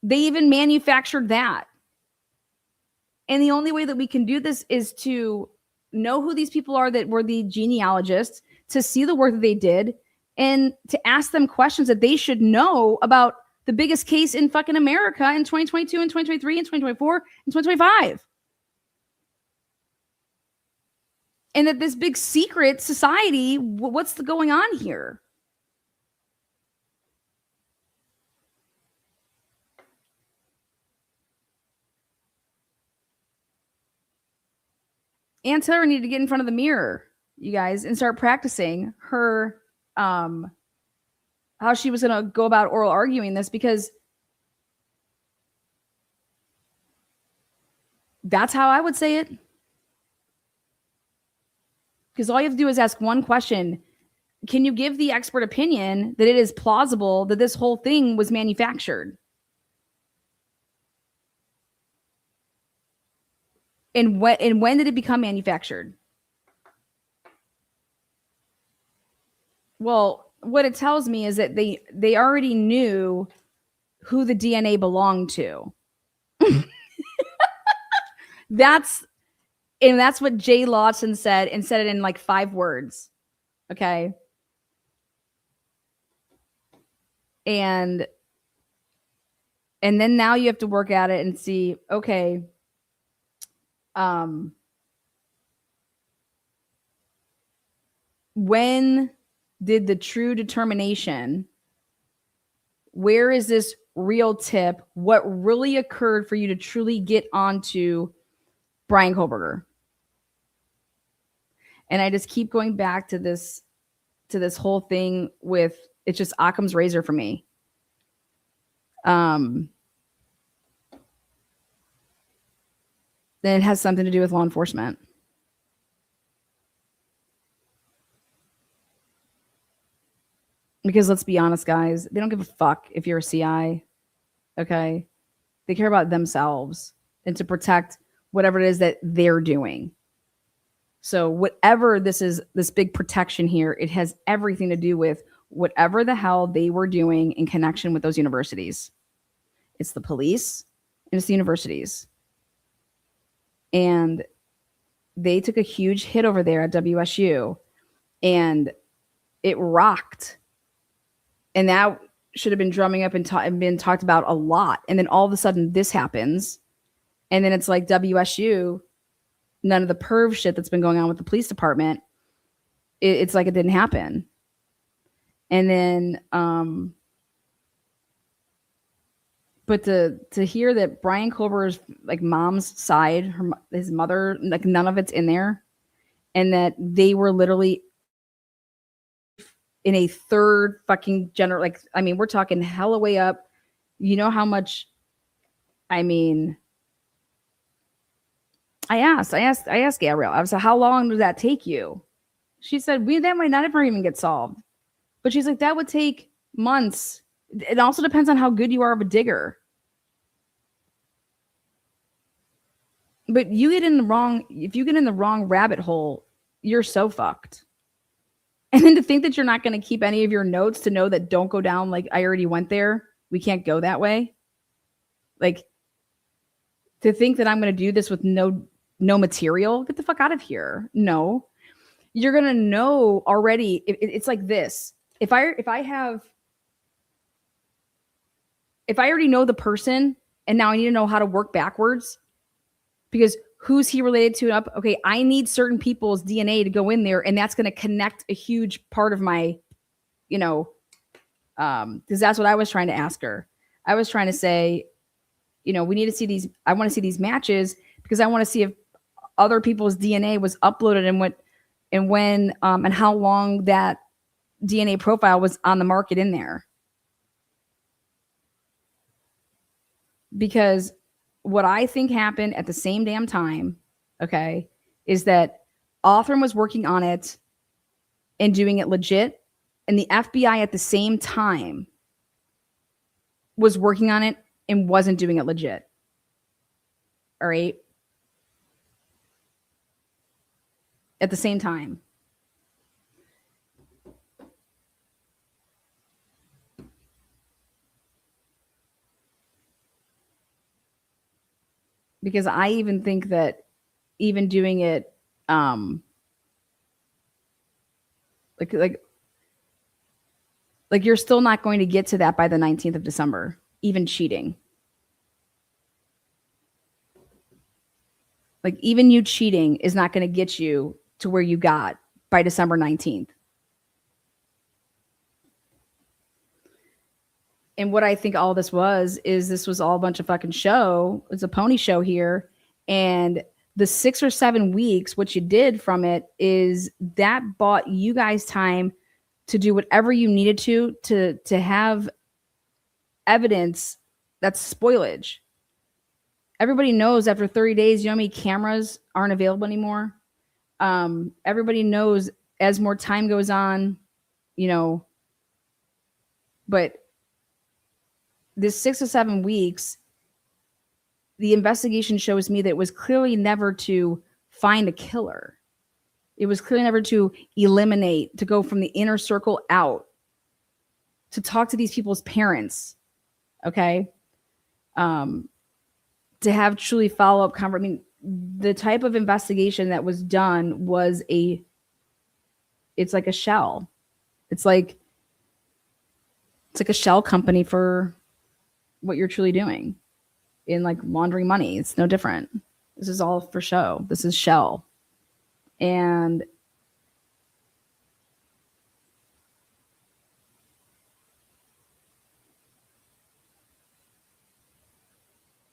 They even manufactured that. And the only way that we can do this is to know who these people are that were the genealogists, to see the work that they did, and to ask them questions that they should know about the biggest case in fucking America in 2022 and 2023 and 2024 and 2025. And that this big secret society, what's going on here? Ann Taylor needed to get in front of the mirror, you guys, and start practicing her, how she was going to go about oral arguing this, because that's how I would say it. Because all you have to do is ask one question. Can you give the expert opinion that it is plausible that this whole thing was manufactured? And when did it become manufactured? Well, what it tells me is that they already knew who the DNA belonged to. That's what Jay Lawson said, and said it in like 5 words. Okay. And then now you have to work at it and see, okay, when did the true determination, where is this real tip, what really occurred for you to truly get onto Brian Kohlberger? And I just keep going back to this whole thing with, it's just Occam's razor for me. Then it has something to do with law enforcement. Because let's be honest, guys, they don't give a fuck if you're a CI. Okay. They care about themselves and to protect whatever it is that they're doing. So whatever this is, this big protection here, it has everything to do with whatever the hell they were doing in connection with those universities. It's the police and it's the universities. And they took a huge hit over there at WSU, and it rocked. And that should have been drumming up and been talked about a lot. And then all of a sudden this happens. And then it's like WSU, none of the perv shit that's been going on with the police department, it's like it didn't happen. And then, but to hear that Brian Kohlberger's like mom's side, his mother, like none of it's in there, and that they were literally in a third fucking like, I mean, we're talking hella way up. You know how much, I mean, I asked Gabrielle, I was like, how long did that take you? She said, that might not ever even get solved. But she's like, that would take months. It also depends on how good you are of a digger. But if you get in the wrong rabbit hole, you're so fucked. And then to think that you're not going to keep any of your notes, to know that don't go down like I already went there. We can't go that way. Like, to think that I'm going to do this with no material, get the fuck out of here. No, you're going to know already. It's like this. If I already know the person and now I need to know how to work backwards, because who's he related to? Okay, I need certain people's DNA to go in there, and that's going to connect a huge part of my, because that's what I was trying to ask her. I was trying to say, we need to see these. I want to see these matches because I want to see if other people's DNA was uploaded and when and how long that DNA profile was on the market in there. Because what I think happened at the same damn time, okay, is that Othram was working on it and doing it legit, and the FBI at the same time was working on it and wasn't doing it legit. All right? At the same time. Because I even think that even doing it like you're still not going to get to that by the 19th of December, even cheating. Like, even you cheating is not going to get you to where you got by December 19th. And what I think all this was all a bunch of fucking show. It's a pony show here. And the 6 or 7 weeks, what you did from it is that bought you guys time to do whatever you needed to have evidence that's spoilage. Everybody knows after 30 days, you know how many cameras aren't available anymore? Everybody knows as more time goes on, but this 6 or 7 weeks, the investigation shows me that it was clearly never to find a killer. It was clearly never to eliminate, to go from the inner circle out, to talk to these people's parents, okay? To have truly follow-up conversation. I mean, the type of investigation that was done was it's like a shell. It's like a shell company for what you're truly doing in like laundering money. It's no different. This is all for show. This is shell. And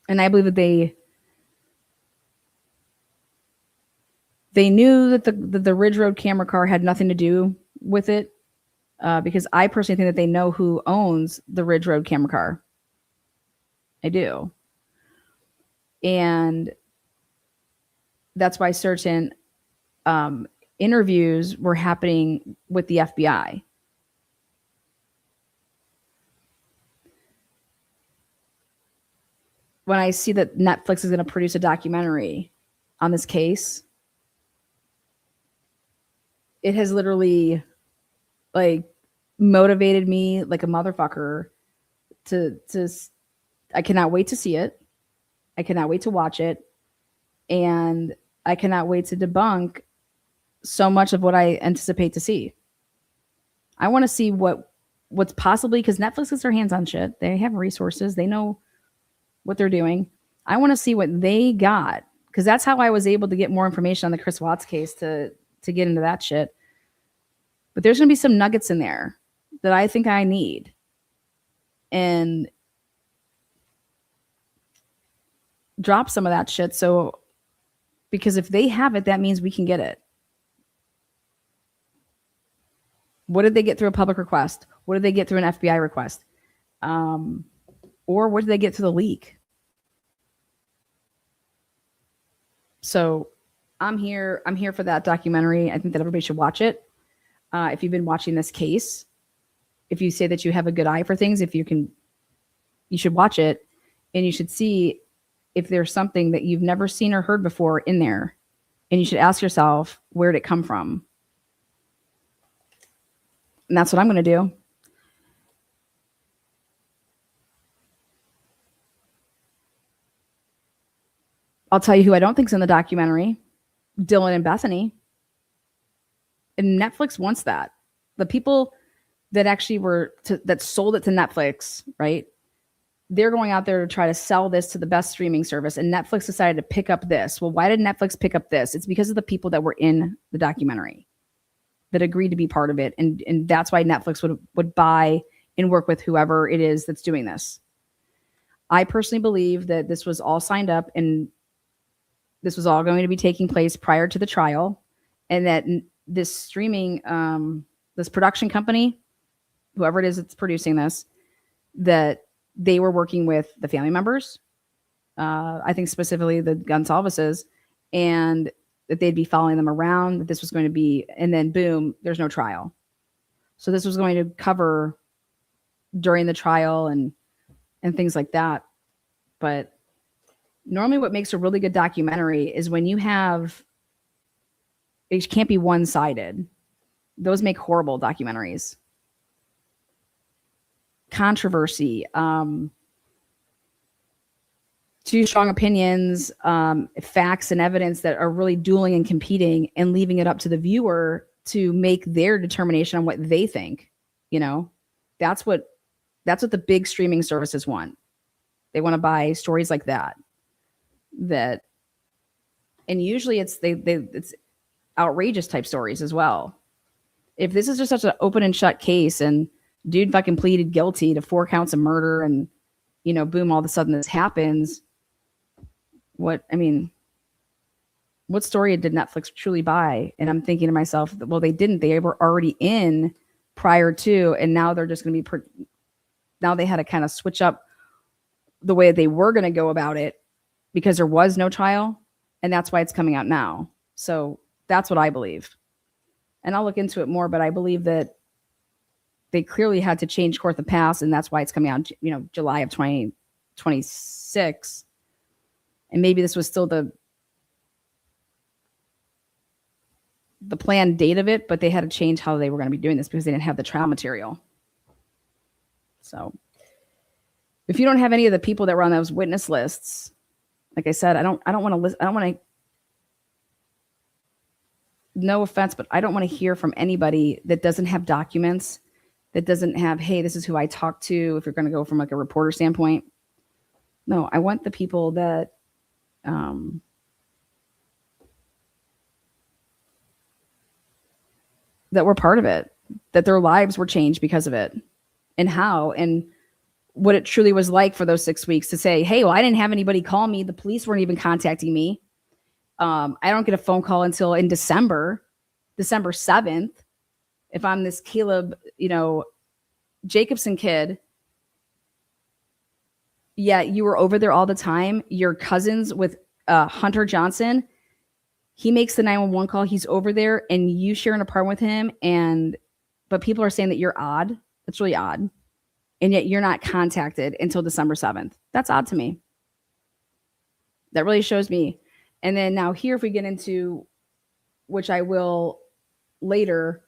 I believe that they knew that the Ridge Road camera car had nothing to do with it, because I personally think that they know who owns the Ridge Road camera car. I do. And that's why certain interviews were happening with the FBI. When I see that Netflix is going to produce a documentary on this case, it has literally like motivated me like a motherfucker to I cannot wait to see it. I cannot wait to watch it. And I cannot wait to debunk so much of what I anticipate to see. I want to see what's possibly, because Netflix gets their hands on shit. They have resources. They know what they're doing. I want to see what they got, because that's how I was able to get more information on the Chris Watts case to get into that shit. But there's going to be some nuggets in there that I think I need. And drop some of that shit. So, because if they have it, that means we can get it. What did they get through a public request? What did they get through an FBI request? Or what did they get through the leak? So I'm here for that documentary. I think that everybody should watch it. If you've been watching this case, if you say that you have a good eye for things, you should watch it, and you should see if there's something that you've never seen or heard before in there. And you should ask yourself, where did it come from? And that's what I'm going to do. I'll tell you who I don't think is in the documentary: Dylan and Bethany. And Netflix wants that. The people that actually that sold it to Netflix, right? They're going out there to try to sell this to the best streaming service. And Netflix decided to pick up this. Well, why did Netflix pick up this? It's because of the people that were in the documentary that agreed to be part of it. And that's why Netflix would buy and work with whoever it is that's doing this. I personally believe that this was all signed up and this was all going to be taking place prior to the trial, and that this streaming, this production company, whoever it is that's producing this, that they were working with the family members, I think specifically the Gonsalveses, and that they'd be following them around, that this was going to be, and then boom, there's no trial. So this was going to cover during the trial and things like that. But normally what makes a really good documentary is when you have, it can't be one-sided. Those make horrible documentaries. Controversy, too strong opinions, facts and evidence that are really dueling and competing, and leaving it up to the viewer to make their determination on what they think. You know, that's what the big streaming services want. They want to buy stories like that. And usually it's outrageous type stories as well. If this is just such an open and shut case and dude fucking pleaded guilty to 4 counts of murder and, you know, boom, all of a sudden this happens. What story did Netflix truly buy? And I'm thinking to myself, well, they didn't. They were already in prior to, and now they're just going to be, now they had to kind of switch up the way they were going to go about it because there was no trial. And that's why it's coming out now. So that's what I believe. And I'll look into it more, but I believe that they clearly had to change course of path, and that's why it's coming out, you know, July of 2026. And maybe this was still the planned date of it, but they had to change how they were going to be doing this because they didn't have the trial material. So if you don't have any of the people that were on those witness lists, like I said, I don't want to listen. I don't want to, no offense, but I don't want to hear from anybody that doesn't have documents, that doesn't have, hey, this is who I talked to. If you're going to go from like a reporter standpoint, no, I want the people that, that were part of it, that their lives were changed because of it, and how, and what it truly was like for those 6 weeks to say, hey, well, I didn't have anybody call me. The police weren't even contacting me. I don't get a phone call until in December 7th. If I'm this Caleb, Jacobson kid, yeah, you were over there all the time. Your cousins with Hunter Johnson, he makes the 911 call. He's over there, and you share an apartment with him. But people are saying that you're odd. That's really odd. And yet you're not contacted until December 7th. That's odd to me. That really shows me. And then now here, if we get into, which I will later,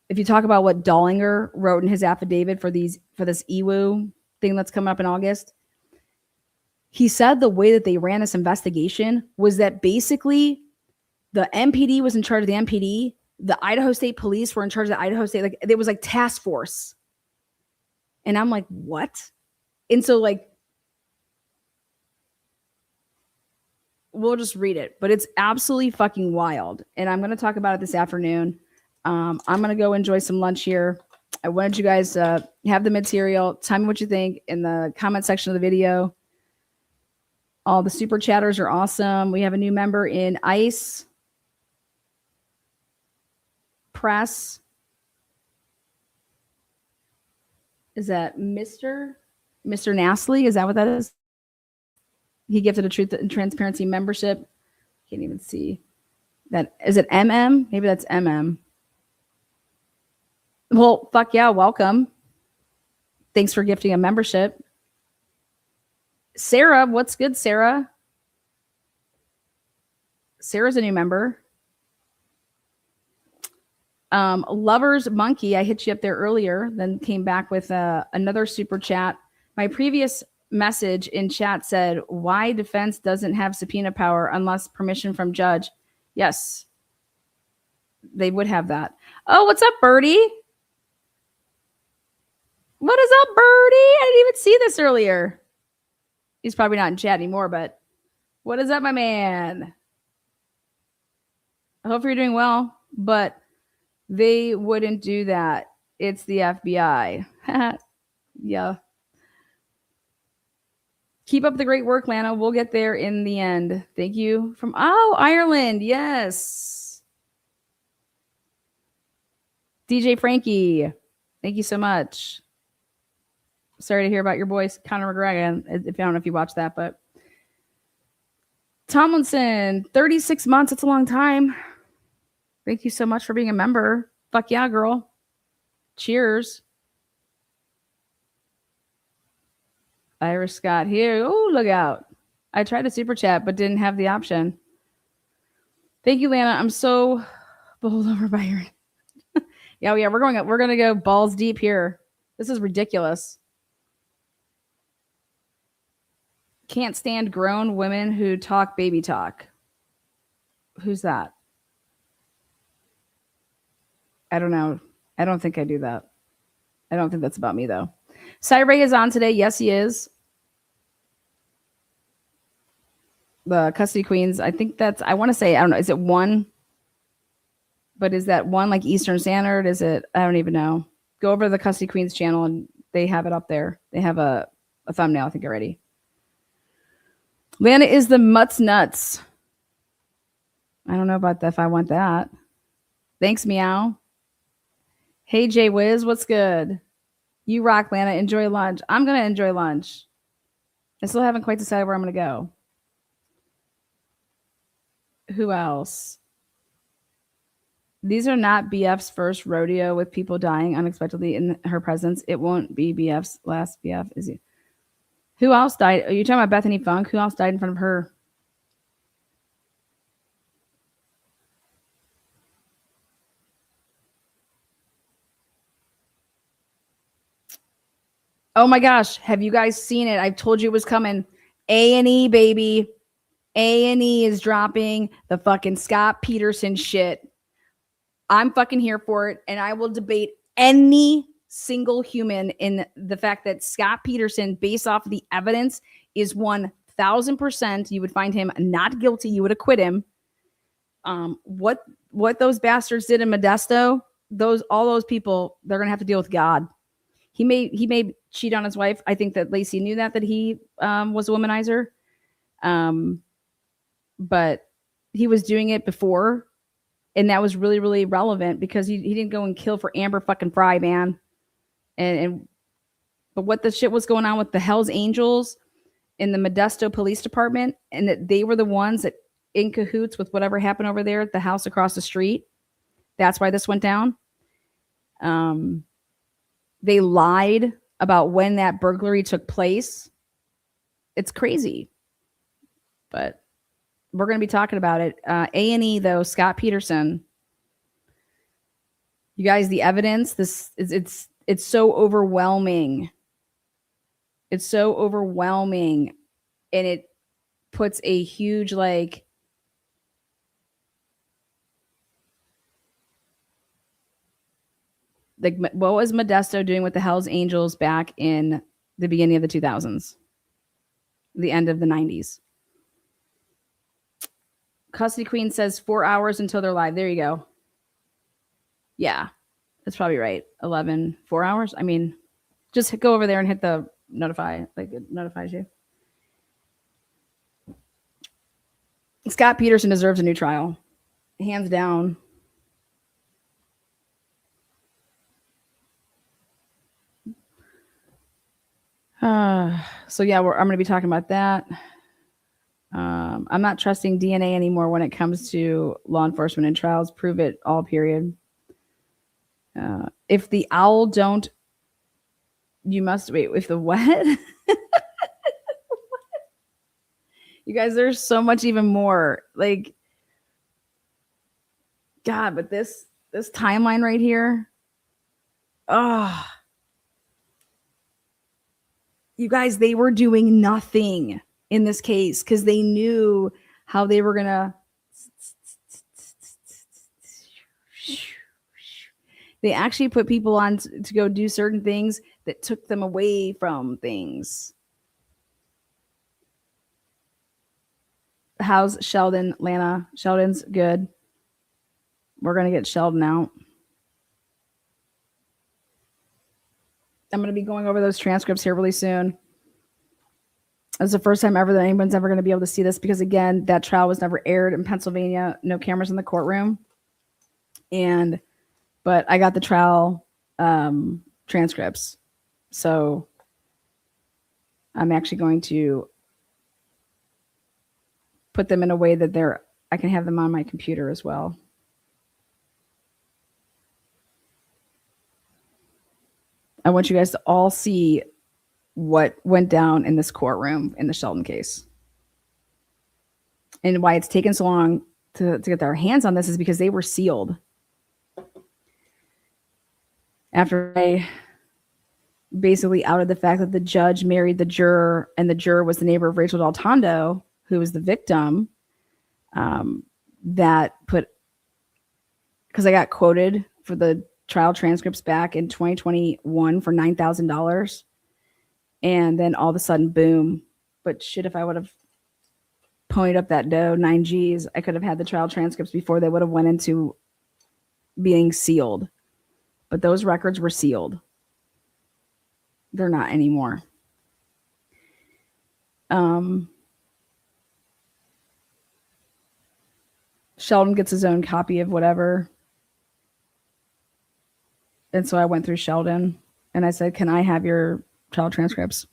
if you talk about what Dollinger wrote in his affidavit for this EWU thing that's coming up in August, he said the way that they ran this investigation was that basically the MPD was in charge of the MPD, the Idaho State Police were in charge of the Idaho State, like it was like task force. And I'm like, what? And so like, we'll just read it, but it's absolutely fucking wild. And I'm going to talk about it this afternoon. I'm going to go enjoy some lunch here. I wanted you guys to have the material. Tell me what you think in the comment section of the video. All the super chatters are awesome. We have a new member in ICE Press. Is that Mr. Nastley? Is that what that is? He gifted a Truth and Transparency membership. Can't even see that. Is it MM? Maybe that's MM. Well, fuck yeah, welcome. Thanks for gifting a membership. Sarah, what's good, Sarah? Sarah's a new member. Lovers Monkey, I hit you up there earlier, then came back with another super chat. My previous message in chat said, why defense doesn't have subpoena power unless permission from judge? Yes, they would have that. Oh, what's up, Birdie? What is up, Birdie? I didn't even see this earlier. He's probably not in chat anymore, but what is up, my man? I hope you're doing well, but they wouldn't do that. It's the FBI. Yeah. Keep up the great work, Lana. We'll get there in the end. Thank you from Ireland. Yes. DJ Frankie. Thank you so much. Sorry to hear about your boy, Conor McGregor. If I don't know if you watched that, but Tomlinson, 36 months. It's a long time. Thank you so much for being a member. Fuck yeah, girl. Cheers. Iris Scott here. Oh, look out. I tried to super chat, but didn't have the option. Thank you, Lana. I'm so bowled over by your... yeah, we're going to go balls deep here. This is ridiculous. Can't stand grown women who talk baby talk. Who's that? I don't know. I don't think I do that. I don't think that's about me, though. Cyray is on today. Yes, he is. The Custody Queens. I think that's, I want to say, I don't know. Is it 1? But is that 1 like Eastern Standard? Is it, I don't even know. Go over to the Custody Queens channel and they have it up there. They have a thumbnail, I think, already. Lana is the Mutts Nuts. I don't know about that if I want that. Thanks, Meow. Hey, Jay Wiz, what's good? You rock, Lana. Enjoy lunch. I'm going to enjoy lunch. I still haven't quite decided where I'm going to go. Who else? These are not BF's first rodeo with people dying unexpectedly in her presence. It won't be BF's last BF, is it? Who else died? Are you talking about Bethany Funk? Who else died in front of her? Oh my gosh, have you guys seen it? I told you it was coming. A&E, baby. A&E is dropping the fucking Scott Peterson shit. I'm fucking here for it, and I will debate any single human in the fact that Scott Peterson, based off of the evidence, is 1,000%. You would find him not guilty. You would acquit him. What those bastards did in Modesto, all those people, they're gonna have to deal with God. He may cheat on his wife. I think that Lacey knew that he was a womanizer, but he was doing it before, and that was really, really relevant because he didn't go and kill for Amber fucking Fry, man. But what the shit was going on with the Hells Angels in the Modesto Police Department, and that they were the ones that in cahoots with whatever happened over there at the house across the street. That's why this went down. They lied about when that burglary took place. It's crazy. But we're going to be talking about it. A&E, though, Scott Peterson. You guys, the evidence, it's so overwhelming. It's so overwhelming. And it puts a huge, what was Modesto doing with the Hells Angels back in the beginning of the 2000s? The end of the 90s. Custody Queen says 4 hours until they're live. There you go. Yeah, that's probably right. 4 hours. I mean, just go over there and hit the notify, it notifies you. Scott Peterson deserves a new trial. Hands down. So yeah, I'm going to be talking about that. I'm not trusting DNA anymore when it comes to law enforcement and trials. Prove it all, period. If the owl don't, you must wait. If the what? You guys, there's so much even more. God, but this timeline right here. Oh, you guys, they were doing nothing in this case because they knew how they were gonna. They actually put people on to go do certain things that took them away from things. How's Sheldon, Lana? Sheldon's good. We're going to get Sheldon out. I'm going to be going over those transcripts here really soon. It's the first time ever that anyone's ever going to be able to see this because, again, that trial was never aired in Pennsylvania. No cameras in the courtroom. But I got the trial transcripts. So I'm actually going to put them in a way that I can have them on my computer as well. I want you guys to all see what went down in this courtroom in the Sheldon case. And why it's taken so long to get their hands on this is because they were sealed. After I basically outed the fact that the judge married the juror, and the juror was the neighbor of Rachel Del Tondo, who was the victim, because I got quoted for the trial transcripts back in 2021 for $9,000. And then all of a sudden, boom. But shit, if I would have ponied up that dough, 9 G's, I could have had the trial transcripts before they would have went into being sealed. But those records were sealed. They're not anymore. Sheldon gets his own copy of whatever. And so I went through Sheldon and I said, can I have your trial transcripts?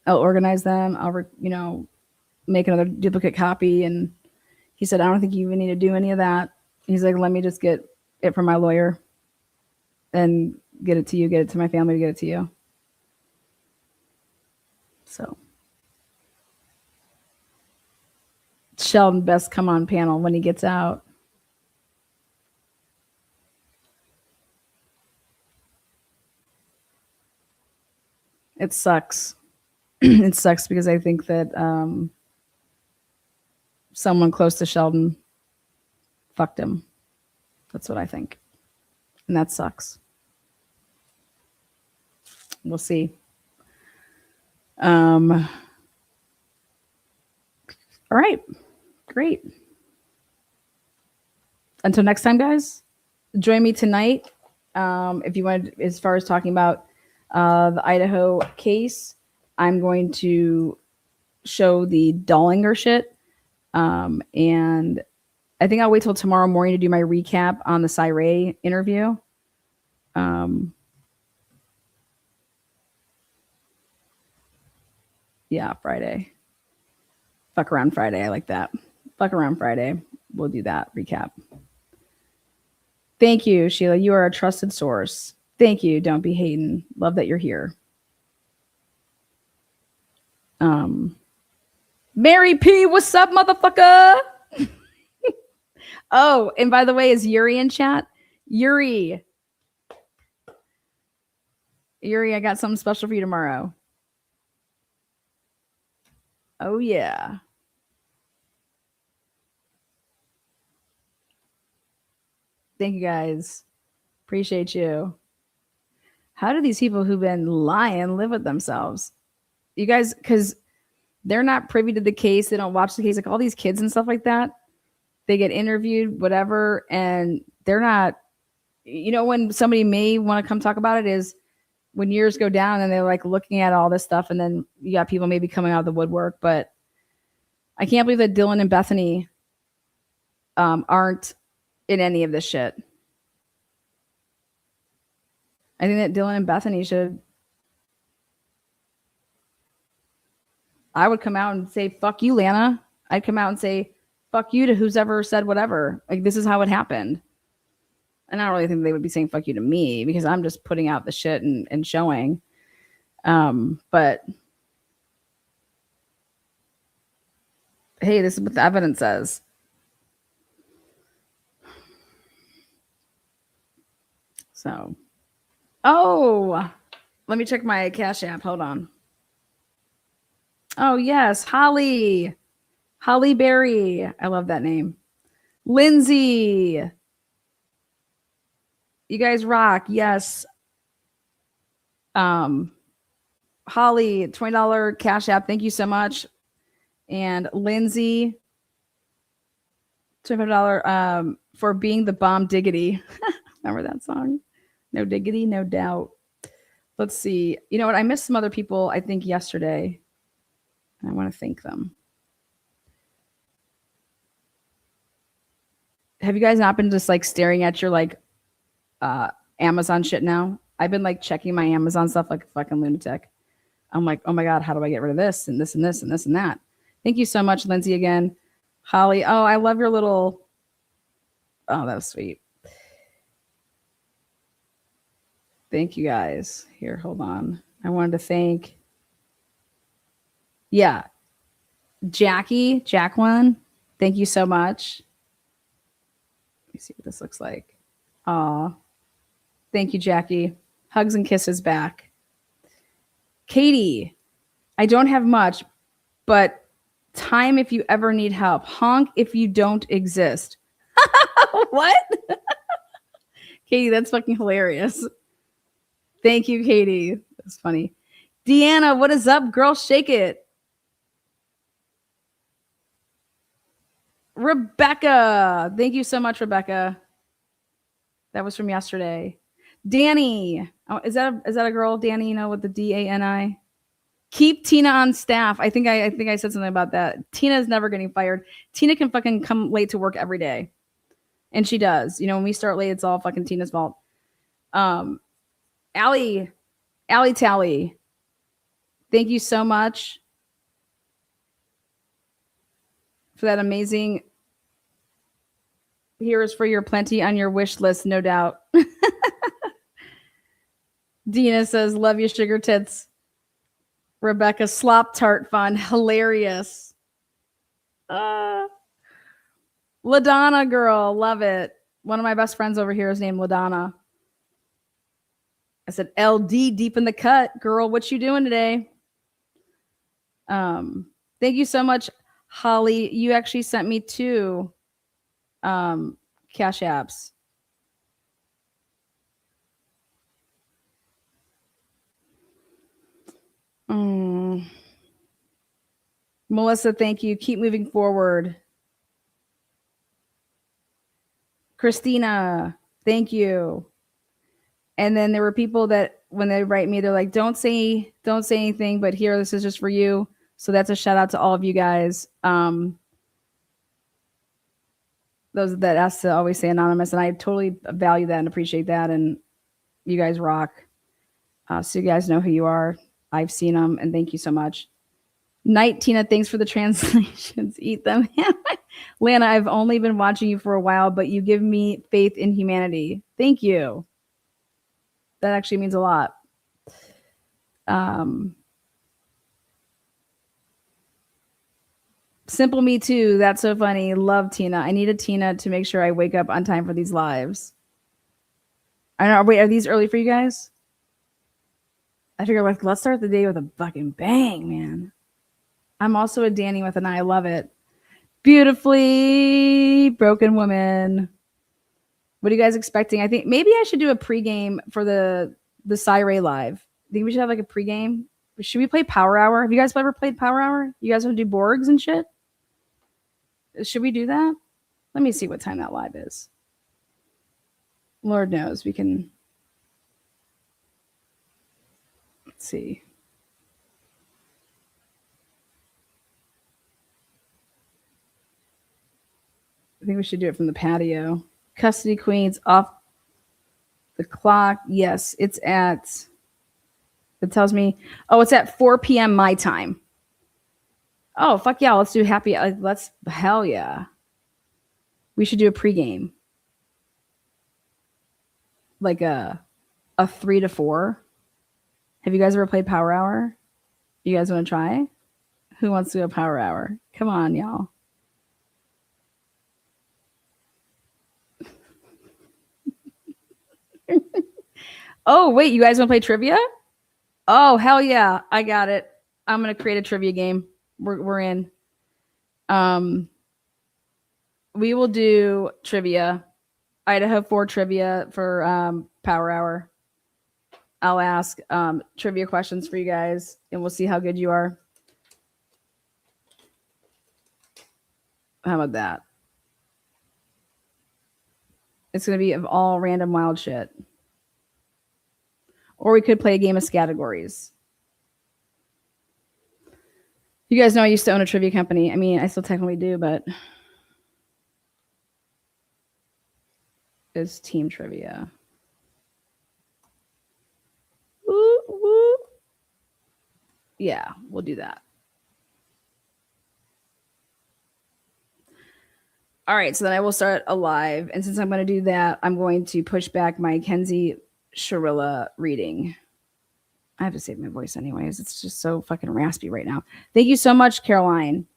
I'll organize them. I'll, make another duplicate copy. And he said, I don't think you even need to do any of that. He's like, let me just get it from my lawyer and get it to you, get it to my family, to get it to you. So Sheldon best come on panel when he gets out. It sucks. It sucks because I think that someone close to Sheldon fucked him. That's what I think. And that sucks. We'll see. All right. Great. Until next time, guys, join me tonight. If you want, as far as talking about the Idaho case, I'm going to show the Dollinger shit. And I think I'll wait till tomorrow morning to do my recap on the Cyray interview. Yeah, Friday. Fuck around Friday. I like that. Fuck around Friday. We'll do that recap. Thank you, Sheila. You are a trusted source. Thank you. Don't be hating. Love that you're here. Mary P, what's up, motherfucker? Oh, and by the way, is Yuri in chat? Yuri, I got something special for you tomorrow. Oh, yeah. Thank you, guys. Appreciate you. How do these people who've been lying live with themselves? You guys, because they're not privy to the case. They don't watch the case. Like all these kids and stuff like that. They get interviewed, whatever, and they're not, you know, when somebody may want to come talk about it is when years go down and they're like looking at all this stuff, and then you got people maybe coming out of the woodwork. But I can't believe that Dylan and Bethany aren't in any of this shit. I think that Dylan and Bethany should. I would come out and say, fuck you, Lana. I'd come out and say, fuck you to who's ever said whatever. Like, this is how it happened. And I don't really think they would be saying fuck you to me because I'm just putting out the shit and showing. But hey, this is what the evidence says. So, oh, let me check my Cash App. Hold on. Oh, yes. Holly Berry. I love that name. Lindsay. You guys rock. Yes. Holly, $20 Cash App. Thank you so much. And Lindsay, $25 for being the bomb diggity. Remember that song? No diggity, no doubt. Let's see. You know what? I missed some other people, I think, yesterday. I want to thank them. Have you guys not been just like staring at your like Amazon shit now? I've been like checking my Amazon stuff like a fucking lunatic. I'm like, oh my God, how do I get rid of this and this and this and this and that? Thank you so much, Lindsay, again. Holly, oh, I love your little, oh, that was sweet. Thank you guys. Here, hold on. I wanted to thank, yeah, Jacqueline, thank you so much. Let me see what this looks like. Aw, thank you, Jackie. Hugs and kisses back. Katie, I don't have much, but time if you ever need help. Honk if you don't exist. What? Katie, that's fucking hilarious. Thank you, Katie. That's funny. Deanna, what is up, girl? Shake it. Rebecca. Thank you so much, Rebecca. That was from yesterday. Danny. Oh, is that a girl, Danny, you know, with the Dani? Keep Tina on staff. I think I said something about that. Tina is never getting fired. Tina can fucking come late to work every day. And she does. You know, when we start late, it's all fucking Tina's fault. Allie Tally. Thank you so much for that amazing. Here is for your plenty on your wish list, no doubt. Dina says, love you, sugar tits. Rebecca, slop tart fun. Hilarious. LaDonna girl, love it. One of my best friends over here is named LaDonna. I said, LD deep in the cut, girl. What you doing today? Thank you so much, Holly. You actually sent me 2 Cash Apps. Melissa, thank you. Keep moving forward. Christina, thank you. And then there were people that when they write me, they're like, don't say anything, but here, this is just for you. So that's a shout out to all of you guys. Those that ask to always say anonymous, and I totally value that and appreciate that. And you guys rock. So you guys know who you are. I've seen them, and thank you so much. Night, Tina, thanks for the translations. Eat them. Lana, I've only been watching you for a while, but you give me faith in humanity. Thank you. That actually means a lot. Simple Me Too. That's so funny. Love Tina. I need a Tina to make sure I wake up on time for these lives. I know. Wait, are these early for you guys? I figure like let's start the day with a fucking bang, man. I'm also a Danny with an I. Love it. Beautifully broken woman. What are you guys expecting? I think maybe I should do a pregame for the Cyray live. I think we should have like a pregame. Should we play Power Hour? Have you guys ever played Power Hour? You guys want to do Borgs and shit? Should we do that? Let me see what time that live is. Lord knows we can. Let's see. I think we should do it from the patio. Custody Queens off the clock. Yes, it's at. It tells me. Oh, it's at 4 p.m. my time. Oh, fuck yeah. Let's do happy. Let's. Hell yeah. We should do a pregame. Like a 3 to 4. Have you guys ever played Power Hour? You guys want to try? Who wants to do a Power Hour? Come on, y'all. Oh, wait, you guys want to play trivia? Oh, hell yeah. I got it. I'm going to create a trivia game. We're in. We will do trivia. Idaho4 trivia for Power Hour. I'll ask trivia questions for you guys, and we'll see how good you are. How about that? It's going to be of all random wild shit. Or we could play a game of categories. You guys know I used to own a trivia company. I mean, I still technically do, but it's team trivia. Woo, woo. Yeah, we'll do that. All right, so then I will start a live. And since I'm going to do that, I'm going to push back my Kenzie Sharilla reading. I have to save my voice anyways. It's just so fucking raspy right now. Thank you so much, Caroline.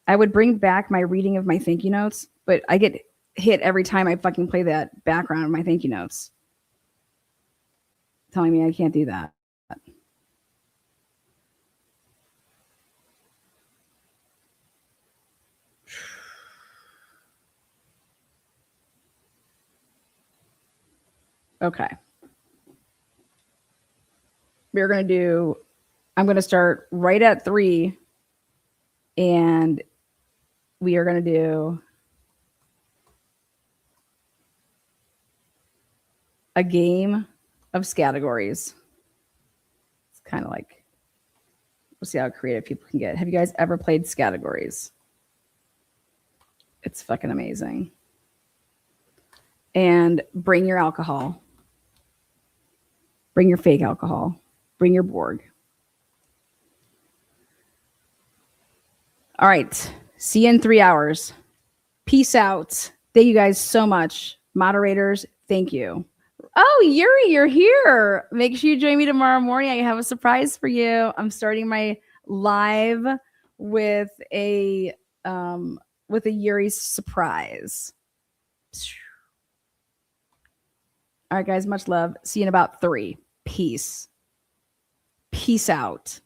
I would bring back my reading of my thank you notes, but I get hit every time I fucking play that background of my thank you notes. Telling me I can't do that. Okay. We're going to do, I'm going to start right at 3, and we are going to do a game of categories. It's kind of like, we'll see how creative people can get. Have you guys ever played categories? It's fucking amazing. And bring your alcohol. Bring your fake alcohol. Bring your Borg. All right. See you in 3 hours. Peace out. Thank you guys so much. Moderators, thank you. Oh, Yuri, you're here. Make sure you join me tomorrow morning. I have a surprise for you. I'm starting my live with a Yuri surprise. All right, guys, much love. See you in about 3. Peace. Peace out.